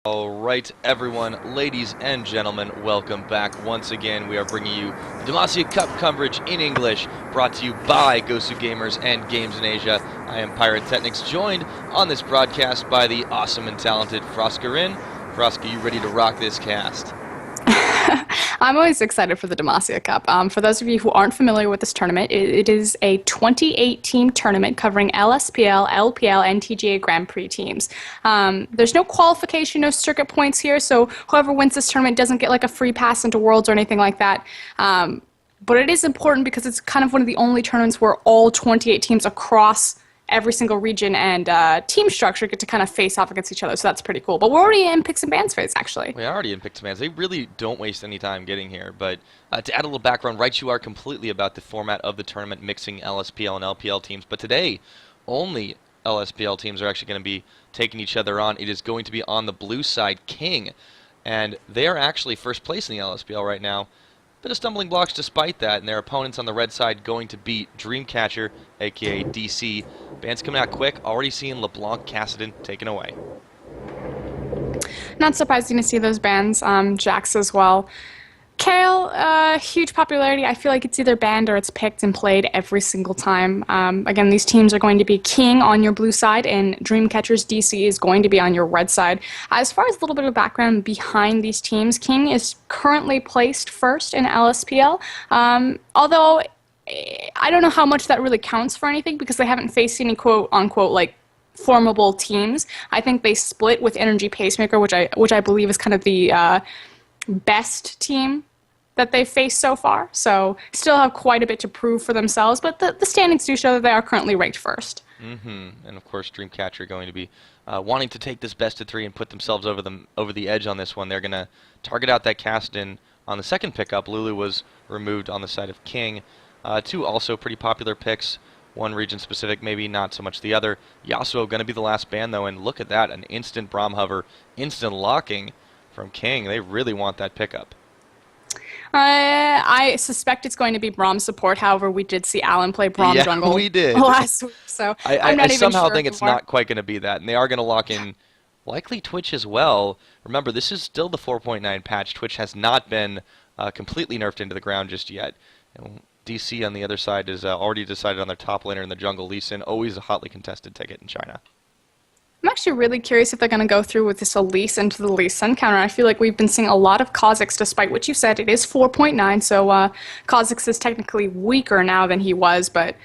Alright everyone, ladies and gentlemen, welcome back. Once again, we are bringing you the Demacia Cup coverage in English, brought to you by Gosu Gamers and Games in Asia. I am PiraTechnics, joined on this broadcast by the awesome and talented Froskurinn. Frosk, you ready to rock this cast? I'm always excited for the Demacia Cup. For those of you who aren't familiar with this tournament, it is a 28-team tournament covering LSPL, LPL, and TGA Grand Prix teams. There's no qualification, no circuit points here, so whoever wins this tournament doesn't get like a free pass into Worlds or anything like that. But it is important because it's kind of one of the only tournaments where all 28 teams across every single region and team structure get to kind of face off against each other, so that's pretty cool. But we're already in picks and bans phase, actually. We are already in picks and bans. They really don't waste any time getting here, but to add a little background, right, you are completely about the format of the tournament, mixing LSPL and LPL teams, but today, only LSPL teams are actually going to be taking each other on. It is going to be on the blue side, King, and they are actually first place in the LSPL right now. Bit of stumbling blocks despite that, and their opponents on the red side going to beat Dreamcatcher, aka DC. Bands coming out quick, already seeing LeBlanc Cassidy taken away. Not surprising to see those bans, Jax as well. Kale, huge popularity. I feel like it's either banned or it's picked and played every single time. Again, these teams are going to be King on your blue side, and Dreamcatcher's DC is going to be on your red side. As far as a little bit of background behind these teams, King is currently placed first in LSPL, although I don't know how much that really counts for anything because they haven't faced any quote-unquote, like, formidable teams. I think they split with Energy Pacemaker, which I believe is kind of the best team that they've faced so far, so still have quite a bit to prove for themselves, but the standings do show that they are currently ranked first. And of course Dreamcatcher going to be wanting to take this best of three and put themselves over the edge on this one. They're going to target out that Cassidy on the second pickup. Lulu was removed on the side of King. Two also pretty popular picks, one region specific, maybe not so much the other. Yasuo going to be the last ban though, and look at that, an instant Braum hover, instant locking from King. They really want that pickup. I suspect it's going to be Braum support. However, we did see Alan play Braum jungle we did. last week, so I'm not I even somehow sure think it's not quite going to be that, and they are going to lock in likely Twitch as well. Remember, this is still the 4.9 patch. Twitch has not been completely nerfed into the ground just yet. And DC on the other side is already decided on their top laner in the jungle. Lee Sin, always a hotly contested ticket in China. I'm actually really curious if they're going to go through with this Elise into the Lee Sin counter. I feel like we've been seeing a lot of Kha'Zix, despite what you said. It is 4.9, so Kha'Zix is technically weaker now than he was, but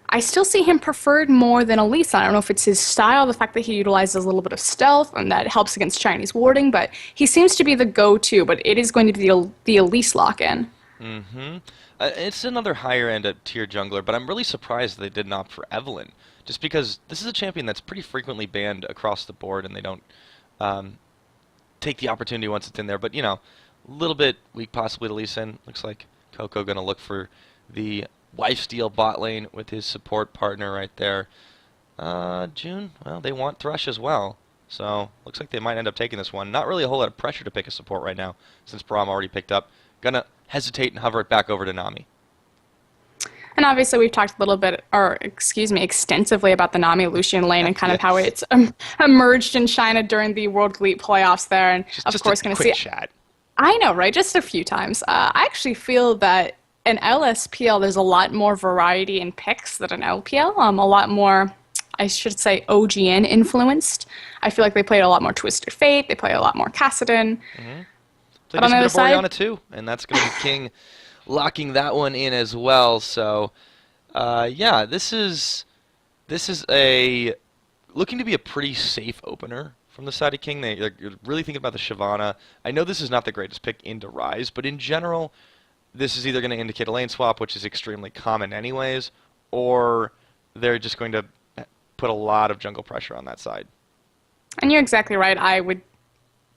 I still see him preferred more than Elise. I don't know if it's his style, the fact that he utilizes a little bit of stealth, and that helps against Chinese warding, but he seems to be the go-to, but it is going to be the Elise lock-in. It's another higher-end tier jungler, but I'm really surprised they didn't opt for Evelynn. Just because this is a champion that's pretty frequently banned across the board, and they don't take the opportunity once it's in there. But, you know, a little bit weak possibly to Lee Sin. Looks like Coco going to look for the Lifesteal bot lane with his support partner right there. June, well, they want Thrush as well. So, looks like they might end up taking this one. Not really a whole lot of pressure to pick a support right now, since Braum already picked up. Gonna hesitate and hover it back over to Nami. And obviously we've talked a little bit, or excuse me, extensively about the Nami Lucian lane and kind of how it's emerged in China during the World Elite playoffs there, and of course going to see. Chat. I know, right? Just a few times. I actually feel that in LSPL there's a lot more variety in picks than in LPL. A lot more, I should say, OGN influenced. I feel like they played a lot more Twisted Fate. They played a lot more Cassidy. But on the other side, Orianna too, and that's going to be King locking that one in as well. So, yeah, this is a looking to be a pretty safe opener from the side of King. They're really thinking about the Shyvana. I know this is not the greatest pick into Rise, but in general, this is either going to indicate a lane swap, which is extremely common anyways, or they're just going to put a lot of jungle pressure on that side. And you're exactly right. I would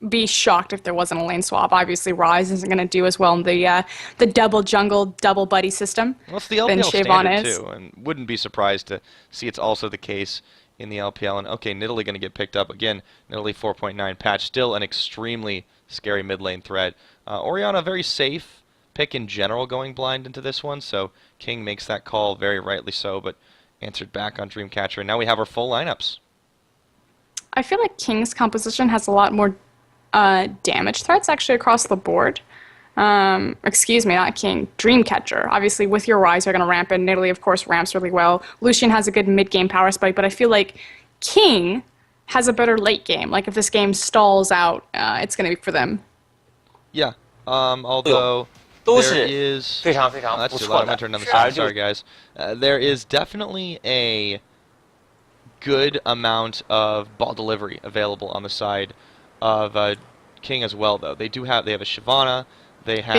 be shocked if there wasn't a lane swap. Obviously, Rise isn't going to do as well in the double jungle, double buddy system. Well, it's the LPL standard too, and wouldn't be surprised to see it's also the case in the LPL. And okay, Nidalee going to get picked up again. Nidalee 4.9 patch, still an extremely scary mid lane threat. Orianna, very safe pick in general going blind into this one, so King makes that call very rightly so, but answered back on Dreamcatcher. And now we have our full lineups. I feel like King's composition has a lot more damage threats actually across the board. Excuse me, not King, Dreamcatcher. Obviously, with your Rise, you're going to ramp in. Nidalee, of course, ramps really well. Lucian has a good mid-game power spike, but I feel like King has a better late game. Like, if this game stalls out, it's going to be for them. Yeah. Although there is... that's too loud. I'm going to turn down the sound. Sorry, guys. There is definitely a good amount of ball delivery available on the side of King as well, though. They have a Shyvana, they have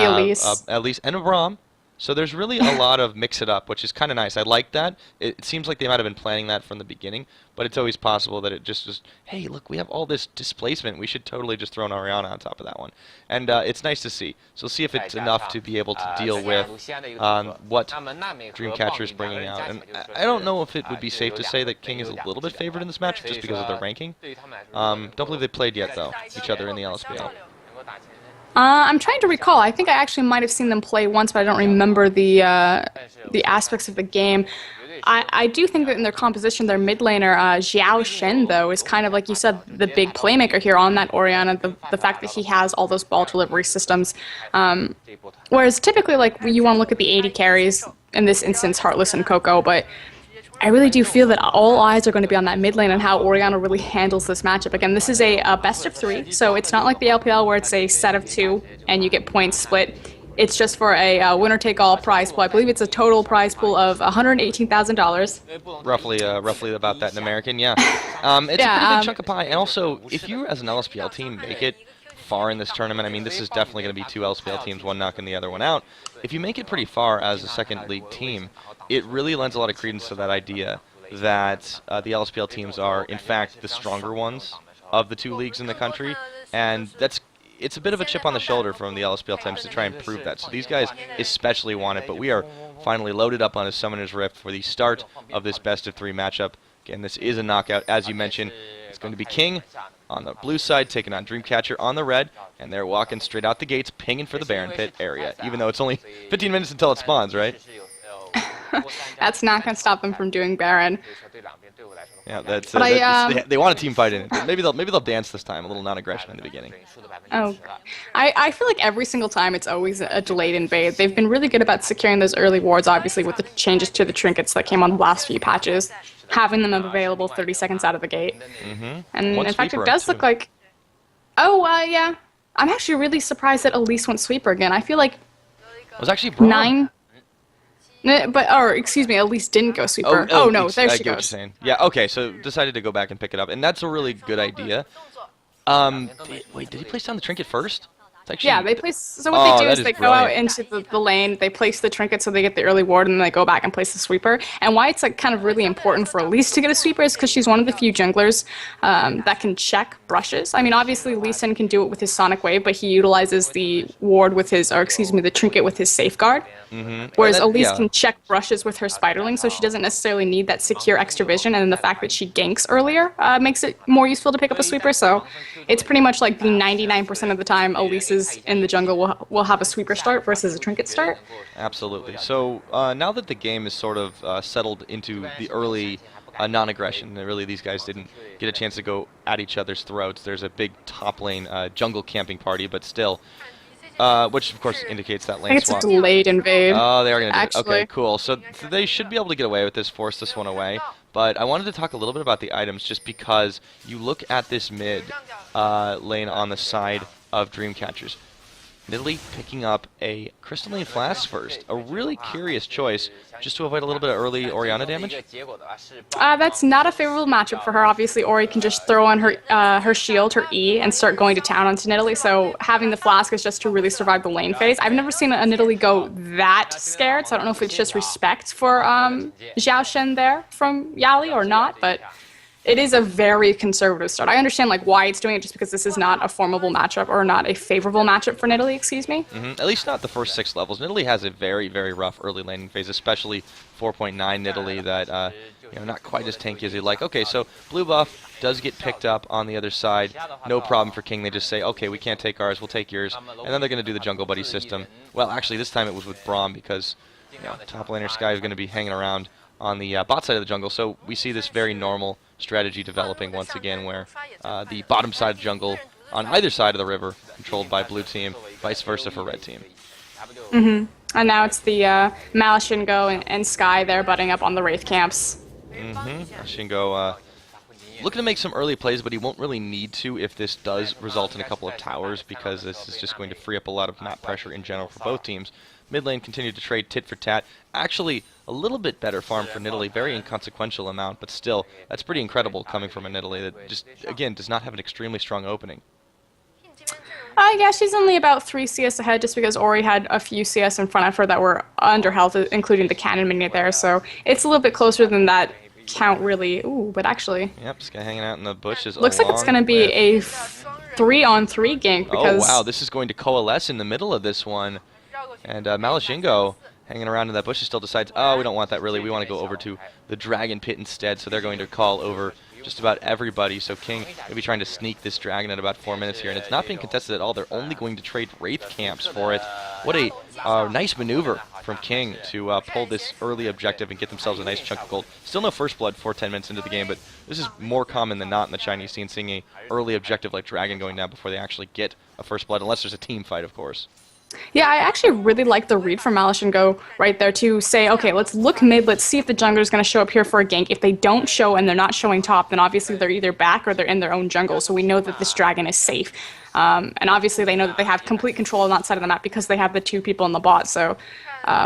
Elise and a Braum. So there's really a lot of mix it up, which is kind of nice. I like that. It seems like they might have been planning that from the beginning, but it's always possible that it just hey, look, we have all this displacement. We should totally just throw an Orianna on top of that one. And it's nice to see. So we'll see if it's enough to be able to deal with what Dreamcatcher is bringing out. And I don't know if it would be safe to say that King is a little bit favored in this match just because of their ranking. Don't believe they played yet, though, each other in the LSPL. I'm trying to recall. I think I actually might have seen them play once, but I don't remember the aspects of the game. I do think that in their composition, their mid laner, Xiao Shen, though, is kind of, like you said, the big playmaker here on that Orianna, the fact that he has all those ball delivery systems. Whereas typically, like, you want to look at the 80 carries, in this instance, Heartless and Coco, but I really do feel that all eyes are going to be on that mid lane and how Orianna really handles this matchup. Again, this is a best of 3, so it's not like the LPL where it's a set of 2 and you get points split. It's just for a winner-take-all prize pool. I believe it's a total prize pool of $118,000. Roughly about that in American, yeah. It's a pretty big chunk of pie. And also, if you, as an LSPL team, make it far in this tournament, I mean, this is definitely going to be 2 LSPL teams, one knocking the other one out. If you make it pretty far as a second league team, it really lends a lot of credence to that idea that the LSPL teams are, in fact, the stronger ones of the 2 leagues in the country, and it's a bit of a chip on the shoulder from the LSPL teams to try and prove that. So these guys especially want it, but we are finally loaded up on a Summoner's Rift for the start of this best-of-3 matchup. Again, this is a knockout, as you mentioned. It's going to be King on the blue side, taking on Dreamcatcher on the red, and they're walking straight out the gates, pinging for the Baron Pit area, even though it's only 15 minutes until it spawns, right? That's not going to stop them from doing Baron. Yeah, they want a team fight in it. Maybe they'll dance this time, a little non-aggression in the beginning. Oh, I feel like every single time it's always a delayed invade. They've been really good about securing those early wards, obviously, with the changes to the trinkets that came on the last few patches, having them available 30 seconds out of the gate. And in fact, it does look like... Oh, yeah. I'm actually really surprised that Elise went sweeper again. I feel like... It was actually Braum. Excuse me, Elise didn't go sweeper. Oh no, there she goes. I get what you're saying. Yeah, okay, so decided to go back and pick it up, and that's a really good idea. Wait, did he place down the trinket first? Actually, yeah, they place. So what they do is they go out into the lane, they place the trinket so they get the early ward, and then they go back and place the sweeper. And why it's like kind of really important for Elise to get a sweeper is because she's one of the few junglers that can check brushes. I mean, obviously Lee Sin can do it with his Sonic Wave, but he utilizes the ward with his, or excuse me, the trinket with his Safeguard. Whereas Elise can check brushes with her Spiderling, so she doesn't necessarily need that secure extra vision, and then the fact that she ganks earlier makes it more useful to pick up a sweeper, so it's pretty much like the 99% of the time Elise's in the jungle will have a sweeper start versus a trinket start. Absolutely. So now that the game is sort of settled into the early non-aggression, really these guys didn't get a chance to go at each other's throats. There's a big top lane jungle camping party, but still... which of course indicates that lane swap. It's a delayed invade. Oh, they are going to do it. Okay, cool. So they should be able to get away with this, force this one away. But I wanted to talk a little bit about the items just because you look at this mid lane on the side of Dreamcatchers. Nidalee picking up a Crystalline Flask first. A really curious choice just to avoid a little bit of early Orianna damage. That's not a favorable matchup for her. Obviously, Ori can just throw on her shield, her E, and start going to town onto Nidalee. So having the Flask is just to really survive the lane phase. I've never seen a Nidalee go that scared, so I don't know if it's just respect for Xiao Shen there from Yali or not, but... It is a very conservative start. I understand like why it's doing it just because this is not a formable matchup or not a favorable matchup for Nidalee, excuse me. At least not the first 6 levels. Nidalee has a very, very rough early laning phase, especially 4.9 Nidalee that not quite as tanky as you'd like. Okay, so blue buff does get picked up on the other side. No problem for King. They just say, okay, we can't take ours, we'll take yours. And then they're going to do the jungle buddy system. Well, actually this time it was with Braum because top laner Sky is going to be hanging around on the bot side of the jungle. So we see this very normal strategy developing once again where the bottom side jungle on either side of the river controlled by blue team, vice versa for red team. And now it's the Malashingo and Sky there butting up on the Wraith camps. Shingo looking to make some early plays, but he won't really need to if this does result in a couple of towers, because this is just going to free up a lot of map pressure in general for both teams. Mid lane continued to trade tit for tat. Actually, a little bit better farm for Nidalee, very inconsequential amount, but still, that's pretty incredible coming from a Nidalee that just, again, does not have an extremely strong opening. Yeah, she's only about 3 CS ahead just because Ori had a few CS in front of her that were under health, including the cannon minion there, so it's a little bit closer than that count really. Ooh, but actually... Yep, this guy hanging out in the bushes. Looks like it's going to be a 3-on-3 gank because... Oh, wow, this is going to coalesce in the middle of this one. And Malashingo, hanging around in that bush, still decides, oh, we don't want that really. We want to go over to the Dragon Pit instead, so they're going to call over just about everybody. So King may be trying to sneak this dragon at about 4 minutes here, and it's not being contested at all. They're only going to trade Wraith camps for it. What a nice maneuver from King to pull this early objective and get themselves a nice chunk of gold. Still no first blood 10 minutes into the game, but this is more common than not in the Chinese scene, seeing a early objective like Dragon going down before they actually get a first blood, unless there's a team fight, of course. Yeah, I actually really like the read from Malashingo right there to say, okay, let's look mid, let's see if the jungler is going to show up here for a gank. If they don't show and they're not showing top, then obviously they're either back or they're in their own jungle, so we know that this dragon is safe. And obviously they know that they have complete control on that side of the map because they have the 2 people in the bot, so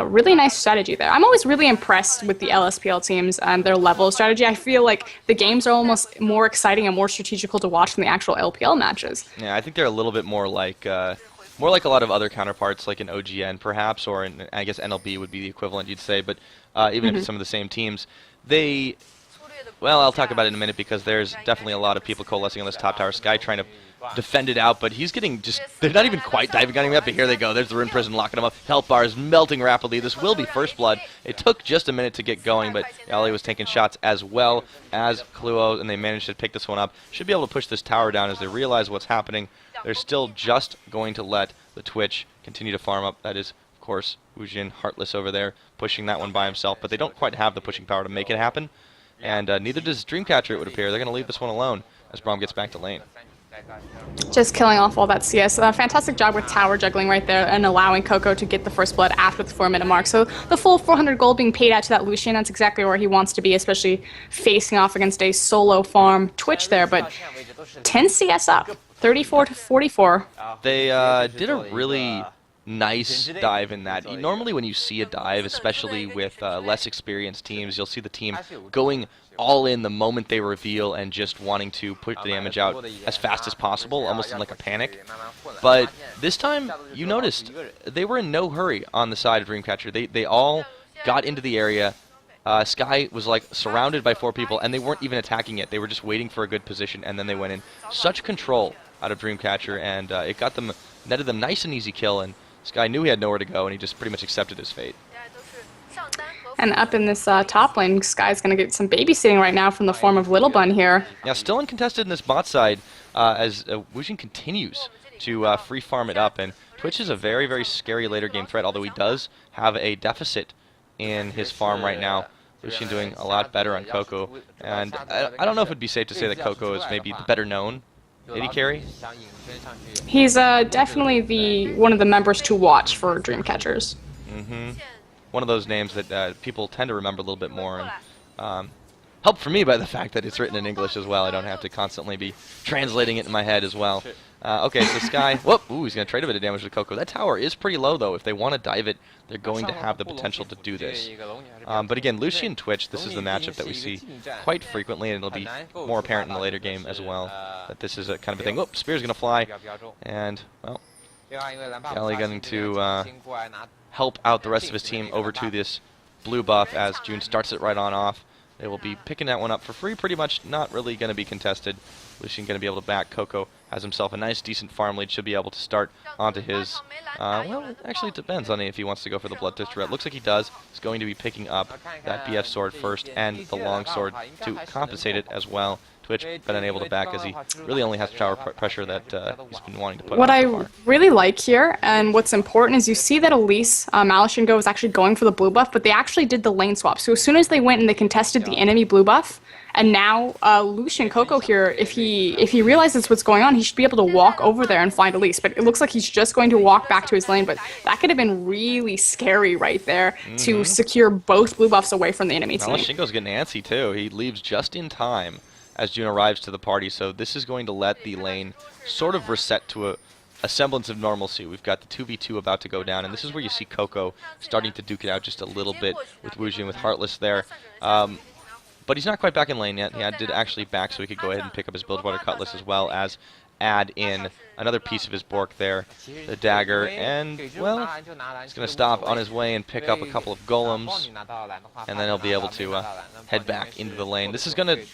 really nice strategy there. I'm always really impressed with the LSPL teams and their level of strategy. I feel like the games are almost more exciting and more strategical to watch than the actual LPL matches. Yeah, I think they're a little bit more like a lot of other counterparts, like in OGN perhaps, or in, I guess NLB would be the equivalent, you'd say, but even if it's some of the same teams, they, well, I'll talk about it in a minute because there's definitely a lot of people coalescing on this top tower. Sky trying to defend it out, but he's getting just, they're not even quite diving on him yet, but here they go. There's the Rune Prison locking him up. Health bar is melting rapidly. This will be first blood. It took just a minute to get going, but Yali was taking shots as well as Kluo, and they managed to pick this one up. Should be able to push this tower down as they realize what's happening. They're still just going to let the Twitch continue to farm up. That is, of course, Wujin Heartless over there pushing that one by himself, but they don't quite have the pushing power to make it happen, and neither does Dreamcatcher, it would appear. They're going to leave this one alone as Braum gets back to lane. Just killing off all that CS. Fantastic job with tower juggling right there and allowing Coco to get the first blood after the 4-minute mark. So the full 400 gold being paid out to that Lucian, that's exactly where he wants to be, especially facing off against a solo farm Twitch there. But 10 CS up. 34 to 44. They did a really nice dive in that. Normally when you see a dive, especially with less experienced teams, you'll see the team going all in the moment they reveal and just wanting to put the damage out as fast as possible, almost in like a panic. But this time, you noticed, they were in no hurry on the side of Dreamcatcher. They all got into the area. Sky was like surrounded by 4 people, and they weren't even attacking it. They were just waiting for a good position, and then they went in. Such control out of Dreamcatcher, and it got them, netted them nice and easy kill, and Sky knew he had nowhere to go, and he just pretty much accepted his fate. And up in this top lane, Sky's going to get some babysitting right now from the form of Little Bun here. Yeah, still uncontested in this bot side as Wujin continues to free farm it up, and Twitch is a very, very scary later game threat, although he does have a deficit in his farm right now. Lucian doing a lot better on Coco, and I don't know if it would be safe to say that Coco is maybe the better known AD carry. He's definitely one of the members to watch for Dreamcatchers. One of those names that people tend to remember a little bit more, and helped for me by the fact that it's written in English as well. I don't have to constantly be translating it in my head as well. Okay, so Sky, whoop, ooh, he's going to trade a bit of damage to Coco. That tower is pretty low, though. If they want to dive it, they're going to have the potential to do this. But again, Lucian Twitch, this is the matchup that we see quite frequently, and it'll be more apparent in the later game as well, that this is a kind of a thing. Whoop, Spear's going to fly, and, well, Kelly going to help out the rest of his team over to this blue buff as June starts it right on off. They will be picking that one up for free, pretty much not really going to be contested. Lucian going to be able to back. Coco has himself a nice, decent farm lead, should be able to start onto his, well, actually it depends on if he wants to go for the Bloodthirst Turret. Looks like he does. He's going to be picking up that BF sword first and the long sword to compensate it as well. Twitch been unable to back as he really only has tower pressure that he's been wanting to put What on I so far. really like here, and what's important, is you see that Elise, Malashingo was actually going for the blue buff, but they actually did the lane swap. So as soon as they went and they contested the enemy blue buff, and now Lucian Coco here, if he realizes what's going on, he should be able to walk over there and find Elise. But it looks like he's just going to walk back to his lane, but that could have been really scary right there to secure both blue buffs away from the enemy team. Malashingo's getting antsy too. He leaves just in time as June arrives to the party, so this is going to let the lane sort of reset to a semblance of normalcy. We've got the 2v2 about to go down, and this is where you see Coco starting to duke it out just a little bit with Wujin, with Heartless there. But he's not quite back in lane yet. He did actually back, so he could go ahead and pick up his Bilgewater Cutlass as well as add in another piece of his Bork there, the dagger, and, well, he's going to stop on his way and pick up a couple of golems, and then he'll be able to head back into the lane. This is going to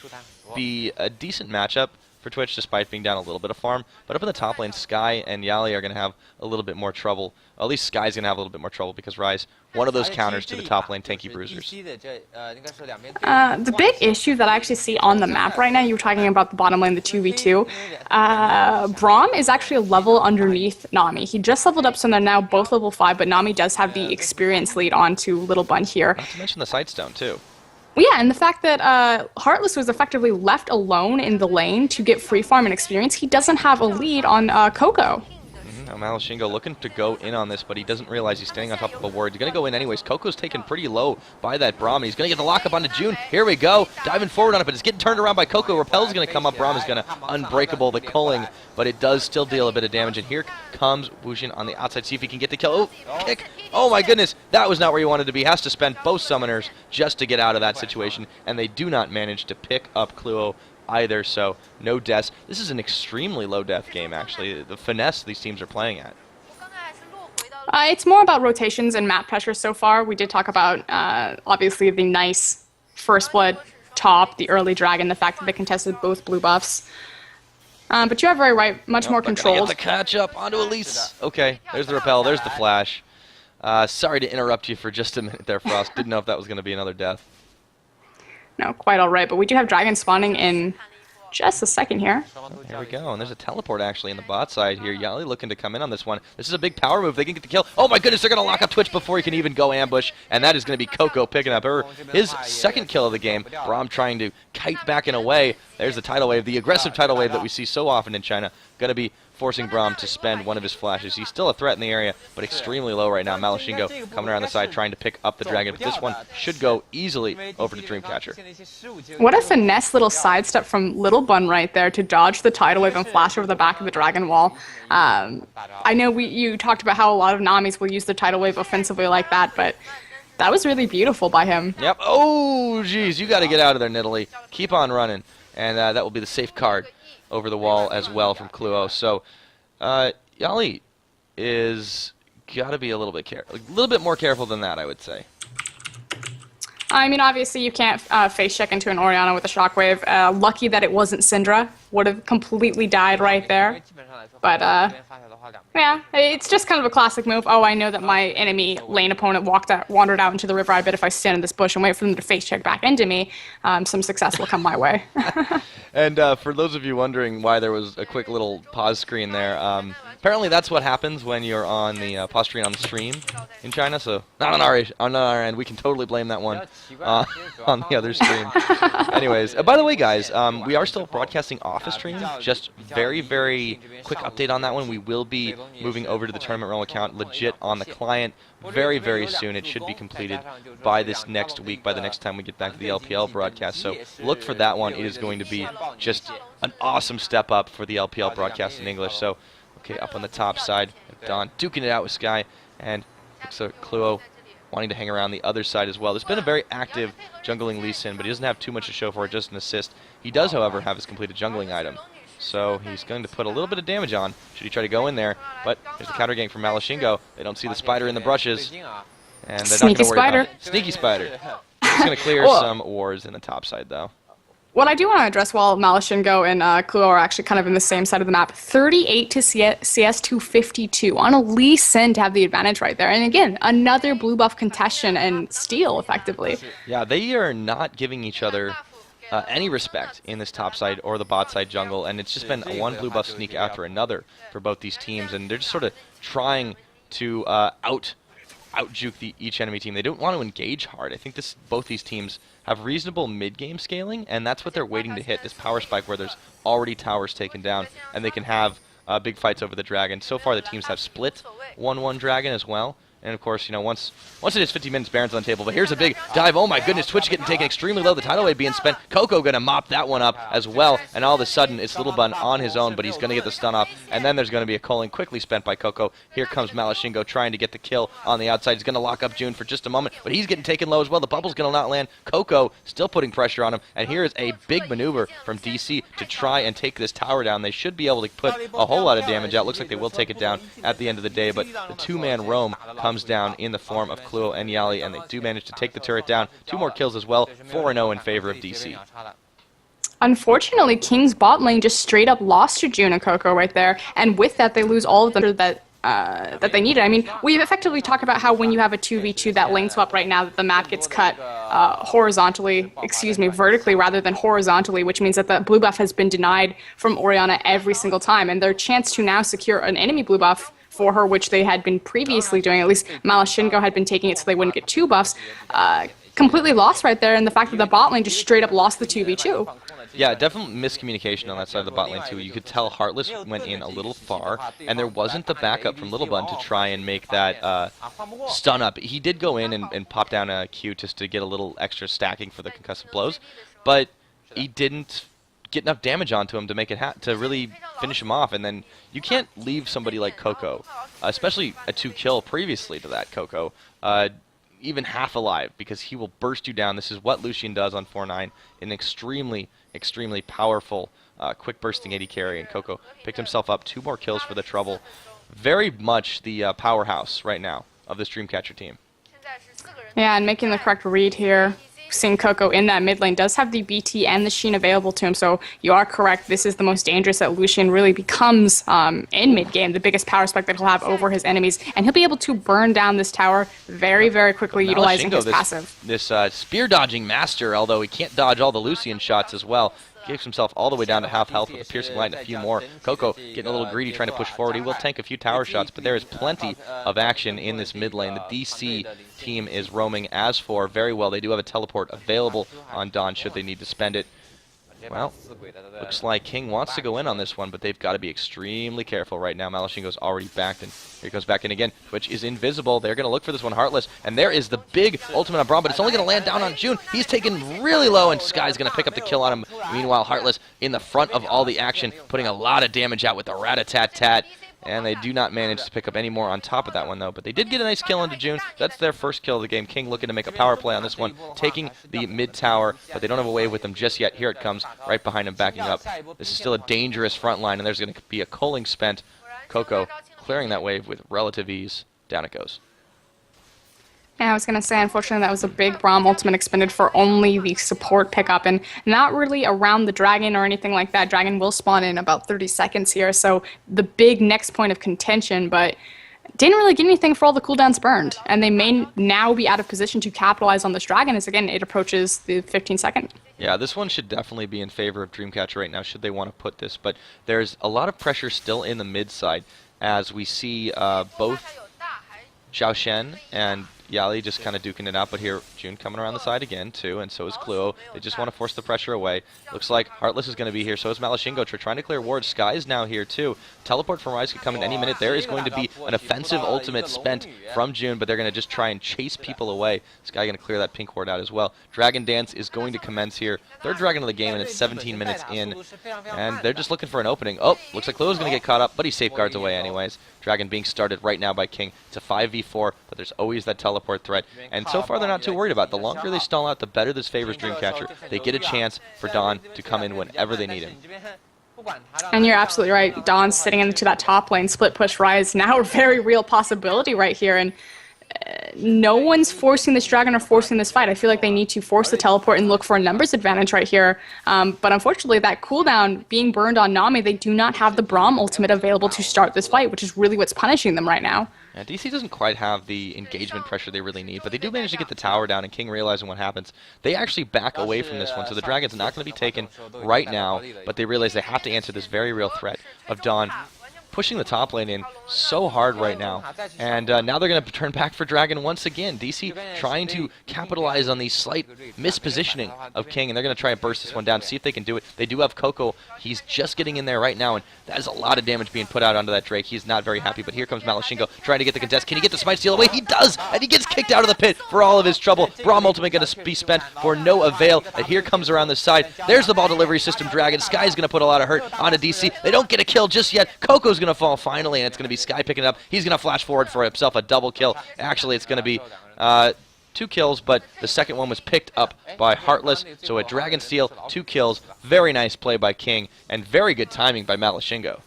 be a decent matchup for Twitch, despite being down a little bit of farm. But up in the top lane, Sky and Yali are going to have a little bit more trouble. Well, at least Sky's going to have a little bit more trouble because Ryze, one of those counters to the top lane tanky bruisers. The big issue that I actually see on the map right now, you were talking about the bottom lane, the 2v2. Braum is actually a level underneath Nami. He just leveled up, so they're now both level 5, but Nami does have the experience lead on to Little Bun here. Not to mention the Sightstone, too. Well, yeah, and the fact that Heartless was effectively left alone in the lane to get free farm and experience, he doesn't have a lead on Coco. Now Malashingo looking to go in on this, but he doesn't realize he's standing on top of a ward. He's going to go in anyways. Coco's taken pretty low by that Braum. He's going to get the lockup onto June. Here we go. Diving forward on it, but it's getting turned around by Coco. Repel's going to come up. Braum is going to unbreakable the culling, but it does still deal a bit of damage. And here comes Wujin on the outside. See if he can get the kill. Oh, kick. Oh my goodness. That was not where he wanted to be. Has to spend both summoners just to get out of that situation, and they do not manage to pick up Cluo either, so no deaths. This is an extremely low death game, actually. The finesse these teams are playing at. It's more about rotations and map pressure so far. We did talk about, obviously, the nice First Blood top, the early dragon, the fact that they contested both blue buffs. But you are very right, much more controlled. Get the catch up onto Elise. Okay, there's the repel, there's the flash. Sorry to interrupt you for just a minute there, Frost. Didn't know if that was going to be another death. No, quite all right, but we do have dragons spawning in just a second here. There we go, and there's a teleport actually in the bot side here. Yali looking to come in on this one. This is a big power move. They can get the kill. Oh my goodness, they're going to lock up Twitch before he can even go ambush, and that is going to be Coco picking up his second kill of the game. Braum trying to kite back and away. There's the tidal wave, the aggressive tidal wave that we see so often in China. Going to be forcing Braum to spend one of his flashes. He's still a threat in the area, but extremely low right now. Malashingo coming around the side trying to pick up the dragon, but this one should go easily over to Dreamcatcher. What a finesse little sidestep from Little Bun right there to dodge the tidal wave and flash over the back of the dragon wall. I know you talked about how a lot of Namis will use the tidal wave offensively like that, but that was really beautiful by him. Yep. Oh, geez, you got to get out of there, Nidalee. Keep on running, and that will be the safe card over the wall as well from Cluo. So Yali is got to be a little bit more careful than that, I would say. I mean, obviously you can't face check into an Orianna with a shockwave. Lucky that it wasn't Syndra. Would have completely died right there. But yeah, it's just kind of a classic move. Oh, I know that my enemy lane opponent wandered out into the river. I bet if I stand in this bush and wait for them to face check back into me, some success will come my way. And for those of you wondering why there was a quick little pause screen there, apparently that's what happens when you're on the pause screen on the stream in China. So not on our end. We can totally blame that one on the other stream. Anyways, by the way, guys, we are still broadcasting off a stream. Just very, very quick update on that one. We will be moving over to the Tournament Realm account legit on the client very, very soon. It should be completed by this next week, by the next time we get back to the LPL broadcast. So look for that one. It is going to be just an awesome step up for the LPL broadcast in English. So, okay, up on the top side, Don duking it out with Sky, and looks like Cluo wanting to hang around the other side as well. There's been a very active jungling Lee Sin, but he doesn't have too much to show for it, just an assist. He does, however, have his completed jungling item. So he's going to put a little bit of damage on, should he try to go in there. But there's the counter gank from Malashingo. They don't see the spider in the brushes. And they're not going to worry about it. Sneaky spider. He's going to clear some wards in the top side, though. What I do want to address while Malashingo and Cluo are actually kind of in the same side of the map, 38 to CS 252 on a Lee Sin to have the advantage right there. And again, another blue buff contestation and steal, effectively. Yeah, they are not giving each other any respect in this top side or the bot side jungle, and it's just been one blue buff sneak after another for both these teams, and they're just sort of trying to out-juke each enemy team. They don't want to engage hard. I think both these teams have reasonable mid-game scaling, and that's what they're waiting to hit, this power spike where there's already towers taken down, and they can have big fights over the dragon. So far, the teams have split 1-1 dragon as well. And of course, you know, once it is 50 minutes, Baron's on the table. But here's a big dive. Oh my goodness, Twitch getting taken extremely low. The tidal wave being spent. Coco gonna mop that one up as well. And all of a sudden, it's Little Bun on his own, but he's gonna get the stun off. And then there's gonna be a culling quickly spent by Coco. Here comes Malashingo trying to get the kill on the outside. He's gonna lock up June for just a moment, but he's getting taken low as well. The bubble's gonna not land. Coco still putting pressure on him. And here is a big maneuver from DC to try and take this tower down. They should be able to put a whole lot of damage out. Looks like they will take it down at the end of the day, but the two-man roam comes down in the form of Kluo and Yali, and they do manage to take the turret down. 2 more kills as well, 4-0 in favor of DC. Unfortunately, King's bot lane just straight up lost to June and Coco right there, and with that, they lose all of them that they needed. I mean, we've effectively talked about how when you have a 2v2, that lane swap right now, that the map gets cut vertically rather than horizontally, which means that the blue buff has been denied from Orianna every single time, and their chance to now secure an enemy blue buff for her, which they had been previously doing, at least Malashingo had been taking it so they wouldn't get 2 buffs, completely lost right there, and the fact that the bot lane just straight up lost the 2v2. Yeah, definitely miscommunication on that side of the bot lane too. You could tell Heartless went in a little far, and there wasn't the backup from Little Bun to try and make that stun up. He did go in and pop down a Q just to get a little extra stacking for the concussive blows, but he didn't get enough damage onto him to make it to really finish him off. And then you can't leave somebody like Coco, especially a 2-kill previously to that Coco, even half alive, because he will burst you down. This is what Lucian does on 4-9, an extremely powerful, quick bursting AD carry, and Coco picked himself up 2 more kills for the trouble. Very much the powerhouse right now of this Dreamcatcher team. Yeah, and making the correct read here. Seeing Coco in that mid lane does have the BT and the Sheen available to him, so you are correct. This is the most dangerous that Lucian really becomes in mid game, the biggest power spike that he'll have over his enemies, and he'll be able to burn down this tower very, very quickly, utilizing his passive. This spear dodging master, although he can't dodge all the Lucian shots as well. Gives himself all the way down to half health with a piercing light and a few more. Coco getting a little greedy, trying to push forward. He will tank a few tower shots, but there is plenty of action in this mid lane. The DC team is roaming as for very well. They do have a teleport available on Dawn should they need to spend it. Well, looks like King wants to go in on this one, but they've got to be extremely careful right now. Malashingo's already backed, and here he goes back in again. Twitch is invisible. They're going to look for this one, Heartless, and there is the big ultimate on Braum, but it's only going to land down on June. He's taken really low, and Sky's going to pick up the kill on him. Meanwhile, Heartless in the front of all the action, putting a lot of damage out with the rat-a-tat-tat. And they do not manage to pick up any more on top of that one, though. But they did get a nice kill into June. That's their first kill of the game. King looking to make a power play on this one, taking the mid-tower, but they don't have a wave with them just yet. Here it comes, right behind him, backing up. This is still a dangerous front line, and there's going to be a culling spent. Coco clearing that wave with relative ease. Down it goes. Yeah, I was going to say, unfortunately, that was a big Braum ultimate expended for only the support pickup, and not really around the dragon or anything like that. Dragon will spawn in about 30 seconds here, so the big next point of contention, but didn't really get anything for all the cooldowns burned, and they may now be out of position to capitalize on this dragon as, again, it approaches the 15-second. Yeah, this one should definitely be in favor of Dreamcatcher right now, should they want to put this, but there's a lot of pressure still in the mid side, as we see both Xiao Shen and Yali just kind of duking it out, but here June coming around the side again too, and so is Kluo. They just want to force the pressure away. Looks like Heartless is going to be here, so is Malashingo. Trying to clear wards. Sky is now here too. Teleport from Rise could come in any minute. There is going to be an offensive ultimate spent from June, but they're going to just try and chase people away. Sky going to clear that pink ward out as well. Dragon Dance is going to commence here. Third dragon of the game, and it's 17 minutes in, and they're just looking for an opening. Oh, looks like Kluo's going to get caught up, but he safeguards away anyways. Dragon being started right now by King. It's a 5v4, but there's always that teleport threat. And so far, they're not too worried about it. The longer they stall out, the better this favors Dreamcatcher. They get a chance for Dawn to come in whenever they need him. And you're absolutely right. Dawn sitting into that top lane, split push Rise, now a very real possibility right here. And no one's forcing this dragon or forcing this fight. I feel like they need to force the teleport and look for a numbers advantage right here. But unfortunately, that cooldown being burned on Nami, they do not have the Braum ultimate available to start this fight, which is really what's punishing them right now. Yeah, DC doesn't quite have the engagement pressure they really need, but they do manage to get the tower down, and King realizing what happens. They actually back away from this one, so the dragon's not going to be taken right now, but they realize they have to answer this very real threat of Dawn pushing the top lane in so hard right now. And now they're going to turn back for Dragon once again. DC trying to capitalize on the slight mispositioning of King, and they're going to try and burst this one down, see if they can do it. They do have Coco. He's just getting in there right now, and that is a lot of damage being put out onto that Drake. He's not very happy, but here comes Malashingo trying to get the contest. Can he get the smite steal away? He does, and he gets kicked out of the pit for all of his trouble. Braum ultimate going to be spent for no avail. And here comes around the side. There's the ball delivery system Dragon. Sky's going to put a lot of hurt onto DC. They don't get a kill just yet. Coco's going to fall finally, and it's going to be Sky picking it up. He's going to flash forward for himself a double kill. Actually, it's going to be 2 kills, but the second one was picked up by Heartless. So a Dragon Steal, 2 kills. Very nice play by King, and very good timing by Malashingo.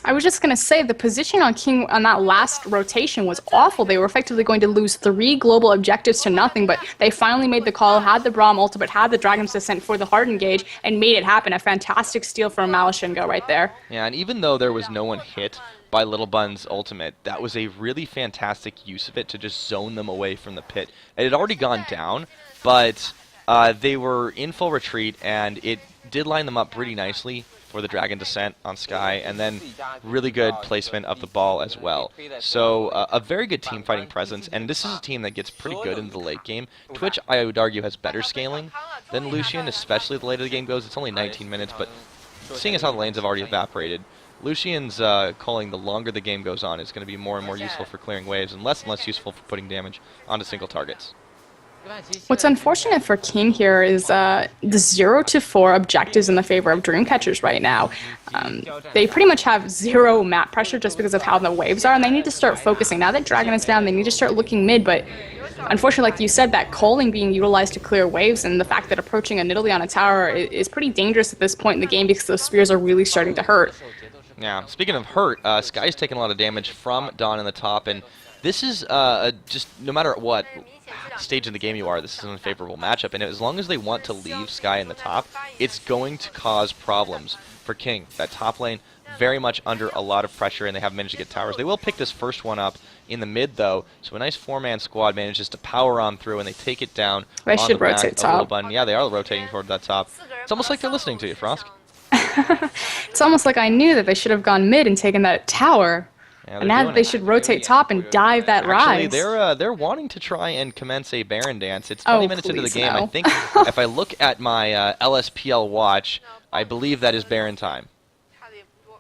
I was just going to say, the position on King on that last rotation was awful. They were effectively going to lose 3 global objectives to nothing, but they finally made the call, had the Braum ultimate, had the Dragon's Descent for the hard engage, and made it happen. A fantastic steal from Malashingo right there. Yeah, and even though there was no one hit by Little Bun's ultimate, that was a really fantastic use of it to just zone them away from the pit. It had already gone down, but they were in full retreat, and it did line them up pretty nicely for the Dragon Descent on Sky, and then really good placement of the ball as well. So a very good team fighting presence, and this is a team that gets pretty good into the late game. Twitch, I would argue, has better scaling than Lucian, especially the later the game goes. It's only 19 minutes, but seeing as how the lanes have already evaporated, Lucian's calling the longer the game goes on is going to be more and more useful for clearing waves and less useful for putting damage onto single targets. What's unfortunate for King here is the 0 to 4 objectives in the favor of Dreamcatchers right now. They pretty much have 0 map pressure just because of how the waves are, and they need to start focusing. Now that Dragon is down, they need to start looking mid, but unfortunately, like you said, that calling being utilized to clear waves and the fact that approaching a Nidalee on a tower is pretty dangerous at this point in the game because those spears are really starting to hurt. Yeah, speaking of hurt, Sky's taking a lot of damage from Dawn in the top, and this is just, no matter what stage in the game you are, this is an unfavorable matchup, and as long as they want to leave Sky in the top, it's going to cause problems for King. That top lane, very much under a lot of pressure, and they have managed to get towers. They will pick this first one up in the mid, though, so a nice 4-man squad manages to power on through, and they take it down. They should rotate top. Yeah, they are rotating toward that top. It's almost like they're listening to you, Frosk. It's almost like I knew that they should have gone mid and taken that tower. Yeah, and now they should rotate top and dive that rise. Actually, they're wanting to try and commence a Baron dance. It's 20 minutes into the game. No. I think if I look at my LSPL watch, I believe that is Baron time.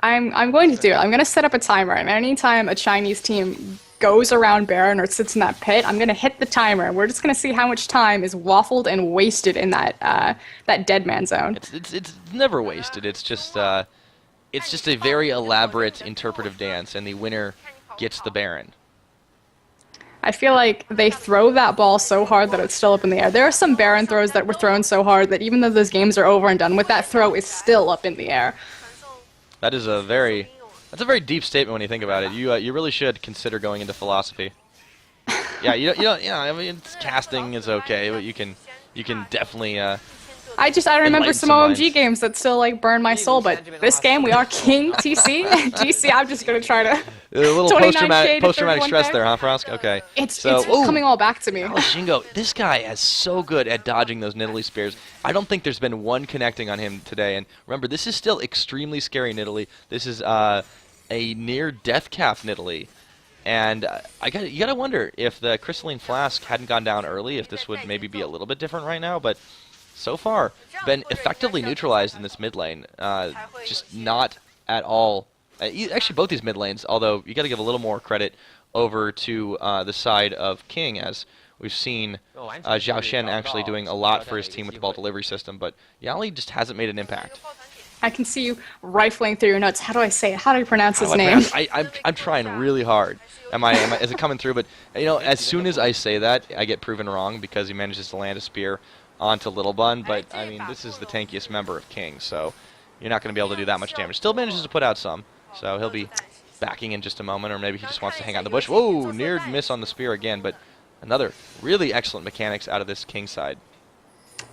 I'm going to do it. I'm going to set up a timer, and anytime a Chinese team goes around Baron or sits in that pit, I'm going to hit the timer. We're just going to see how much time is waffled and wasted in that dead man zone. It's never wasted. It's just a very elaborate interpretive dance, and the winner gets the Baron. I feel like they throw that ball so hard that it's still up in the air. There are some Baron throws that were thrown so hard that even though those games are over and done with, that throw is still up in the air. That's a very deep statement when you think about it. You really should consider going into philosophy. Yeah, I mean, casting is okay, but you can definitely. I remember some OMG games that still like burn my soul, but this game we are King TC GC. I'm just gonna try to. A little post-traumatic stress there, huh, Frosk? Okay. It's coming all back to me. Shingo, this guy is so good at dodging those Nidalee spears. I don't think there's been one connecting on him today. And remember, this is still extremely scary Nidalee. This is a near death cap Nidalee. And you gotta wonder if the Crystalline Flask hadn't gone down early, if this would maybe be a little bit different right now. But so far, been effectively neutralized in this mid lane. Just not at all. Actually, both these mid lanes, although you got to give a little more credit over to the side of King, as we've seen Zhao Shen actually doing a lot for his team with the ball delivery system, but Yali just hasn't made an impact. I can see you rifling through your notes. How do I say it? How do you pronounce his name? I'm trying really hard. Is it coming through? But as soon as I say that, I get proven wrong because he manages to land a spear onto Little Bun. But I mean, this is the tankiest member of King, so you're not going to be able to do that much damage. Still manages to put out some, so he'll be backing in just a moment, or maybe he just wants to hang out in the bush. Whoa, near miss on the spear again, but Another really excellent mechanics out of this king side.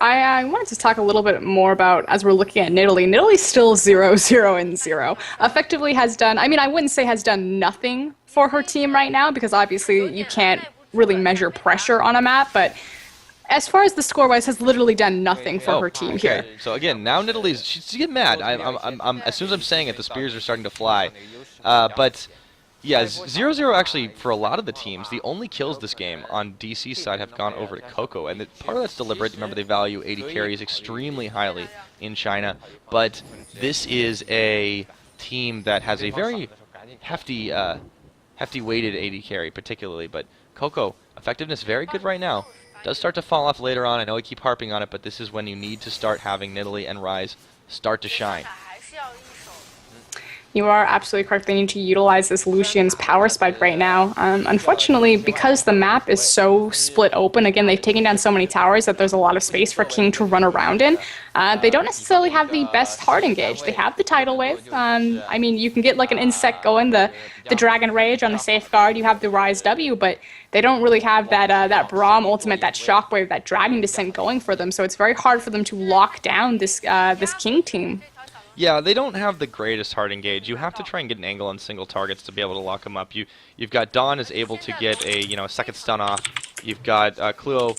I wanted to talk a little bit more about, as we're looking at Nidalee. Nidalee's still 0-0-0. Effectively has done, I mean, I wouldn't say has done nothing for her team right now, because obviously you can't really measure pressure on a map, but as far as the score-wise, has literally done nothing for her team here. So again, now Nidalee's, she's getting mad. As soon as I'm saying it, the spears are starting to fly. But yeah, 0-0 actually, for a lot of the teams, the only kills this game on DC's side have gone over to Coco, and part of that's deliberate. Remember, they value 80 carries extremely highly in China, but this is a team that has a very hefty weighted 80 carry, particularly, but Coco, effectiveness very good right now. Does start to fall off later on. I know I keep harping on it, but this is when you need to start having Nidalee and Rise start to shine. You are absolutely correct. They need to utilize this Lucian's power spike right now. Unfortunately, because the map is so split open, again, they've taken down so many towers that there's a lot of space for King to run around in. They don't necessarily have the best hard engage. They have the tidal wave. I mean, you can get like an insect going, the Dragon Rage on the Safeguard. You have the Rise W, but they don't really have that Braum ultimate, that Shockwave, that Dragon Descent going for them. So it's very hard for them to lock down this King team. Yeah, they don't have the greatest hard engage. You have to try and get an angle on single targets to be able to lock them up. You've got Dawn is able to get a second stun off. You've got Cluo.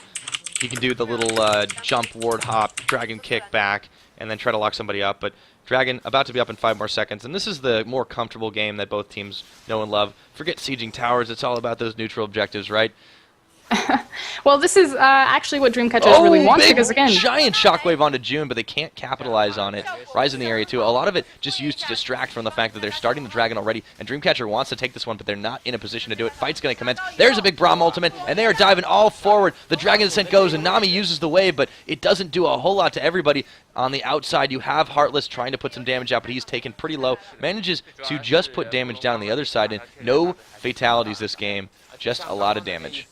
He can do the little jump, ward hop, dragon kick back, and then try to lock somebody up. But Dragon about to be up in 5 more seconds, and this is the more comfortable game that both teams know and love. Forget sieging towers. It's all about those neutral objectives, right? Well, this is actually what Dreamcatchers really wants, because again, giant shockwave onto June, but they can't capitalize on it. Rise in the area too. A lot of it just used to distract from the fact that they're starting the dragon already, and Dreamcatcher wants to take this one, but they're not in a position to do it. Fight's going to commence. There's a big Braum ultimate, and they are diving all forward. The Dragon Descent goes, and Nami uses the wave, but it doesn't do a whole lot to everybody. On the outside, you have Heartless trying to put some damage out, but he's taken pretty low. Manages to just put damage down on the other side, and no fatalities this game. Just a lot of damage.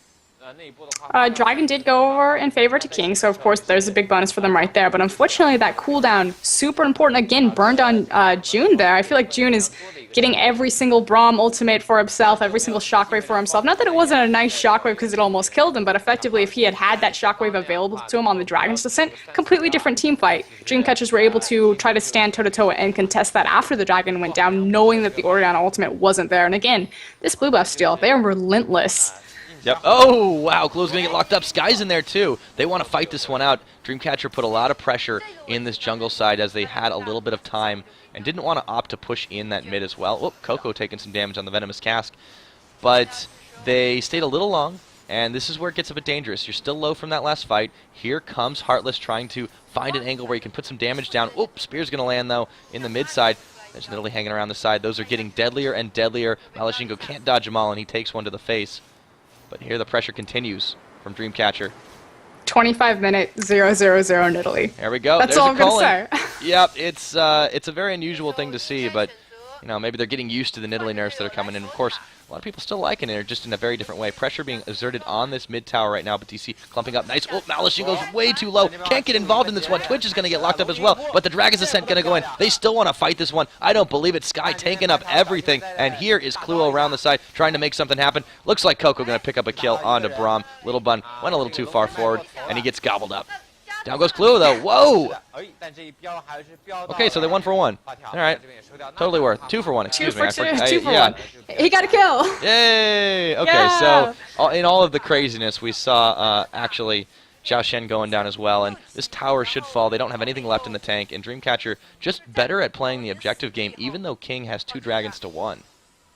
Dragon did go over in favor to King, so of course there's a big bonus for them right there, but unfortunately that cooldown, super important, again, burned on June there. I feel like June is getting every single Braum ultimate for himself, every single shockwave for himself. Not that it wasn't a nice shockwave because it almost killed him, but effectively if he had had that shockwave available to him on the Dragon's Descent, completely different team fight. Dreamcatchers were able to try to stand toe-to-toe and contest that after the Dragon went down, knowing that the Oriana ultimate wasn't there. And again, this blue buff steal, they are relentless. Yep. Oh, wow. Clue's going to get locked up. Sky's in there, too. They want to fight this one out. Dreamcatcher put a lot of pressure in this jungle side as they had a little bit of time and didn't want to opt to push in that mid as well. Oh, Coco taking some damage on the Venomous Cask. But they stayed a little long, and this is where it gets a bit dangerous. You're still low from that last fight. Here comes Heartless trying to find an angle where you can put some damage down. Oh, Spear's going to land, though, in the mid side. There's Nidalee hanging around the side. Those are getting deadlier and deadlier. Malachingo can't dodge them all, and he takes one to the face. But here the pressure continues from Dreamcatcher. 25-minute 0-0-0 Nidalee. There we go. That's all I'm going to say. Yep, it's a very unusual thing to see, but maybe they're getting used to the Nidalee nerfs that are coming in. Of course, a lot of people still liking it, just in a very different way. Pressure being exerted on this mid tower right now, but DC clumping up nice. Oh, Malachin goes way too low. Can't get involved in this one. Twitch is going to get locked up as well, but the Dragon's Descent going to go in. They still want to fight this one. I don't believe it. Sky tanking up everything, and here is Cluo around the side trying to make something happen. Looks like Coco going to pick up a kill onto Braum. Little Bun went a little too far forward, and he gets gobbled up. Down goes Cluo, though. Whoa! Okay, so they 1 for 1. All right. Totally worth. 2 for 1, excuse me. 2 for 1. He got a kill. Yay! Okay, yeah. So in all of the craziness, we saw actually Xiao Shen going down as well, and this tower should fall. They don't have anything left in the tank, and Dreamcatcher just better at playing the objective game, even though King has 2 dragons to 1.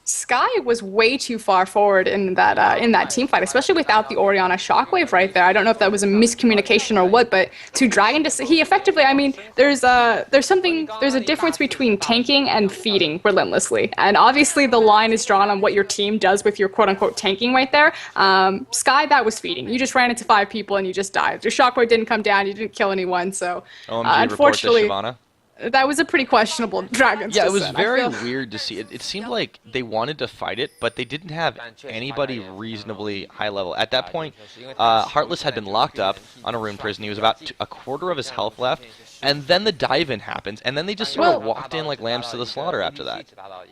Sky was way too far forward in that team fight, especially without the Oriana shockwave right there. I don't know if that was a miscommunication or what, but to Dragon he effectively, I mean, there's a difference between tanking and feeding relentlessly, and obviously the line is drawn on what your team does with your quote-unquote tanking right there. Sky, that was feeding. You just ran into 5 people and you just died. Your shockwave didn't come down. You didn't kill anyone. So unfortunately. That was a pretty questionable Dragon's Descent. Yeah, it was very weird to see. It seemed like they wanted to fight it, but they didn't have anybody reasonably high level. At that point, Heartless had been locked up on a rune prison. He was about a quarter of his health left, and then the dive-in happens, and then they just sort of walked in like lambs to the slaughter after that.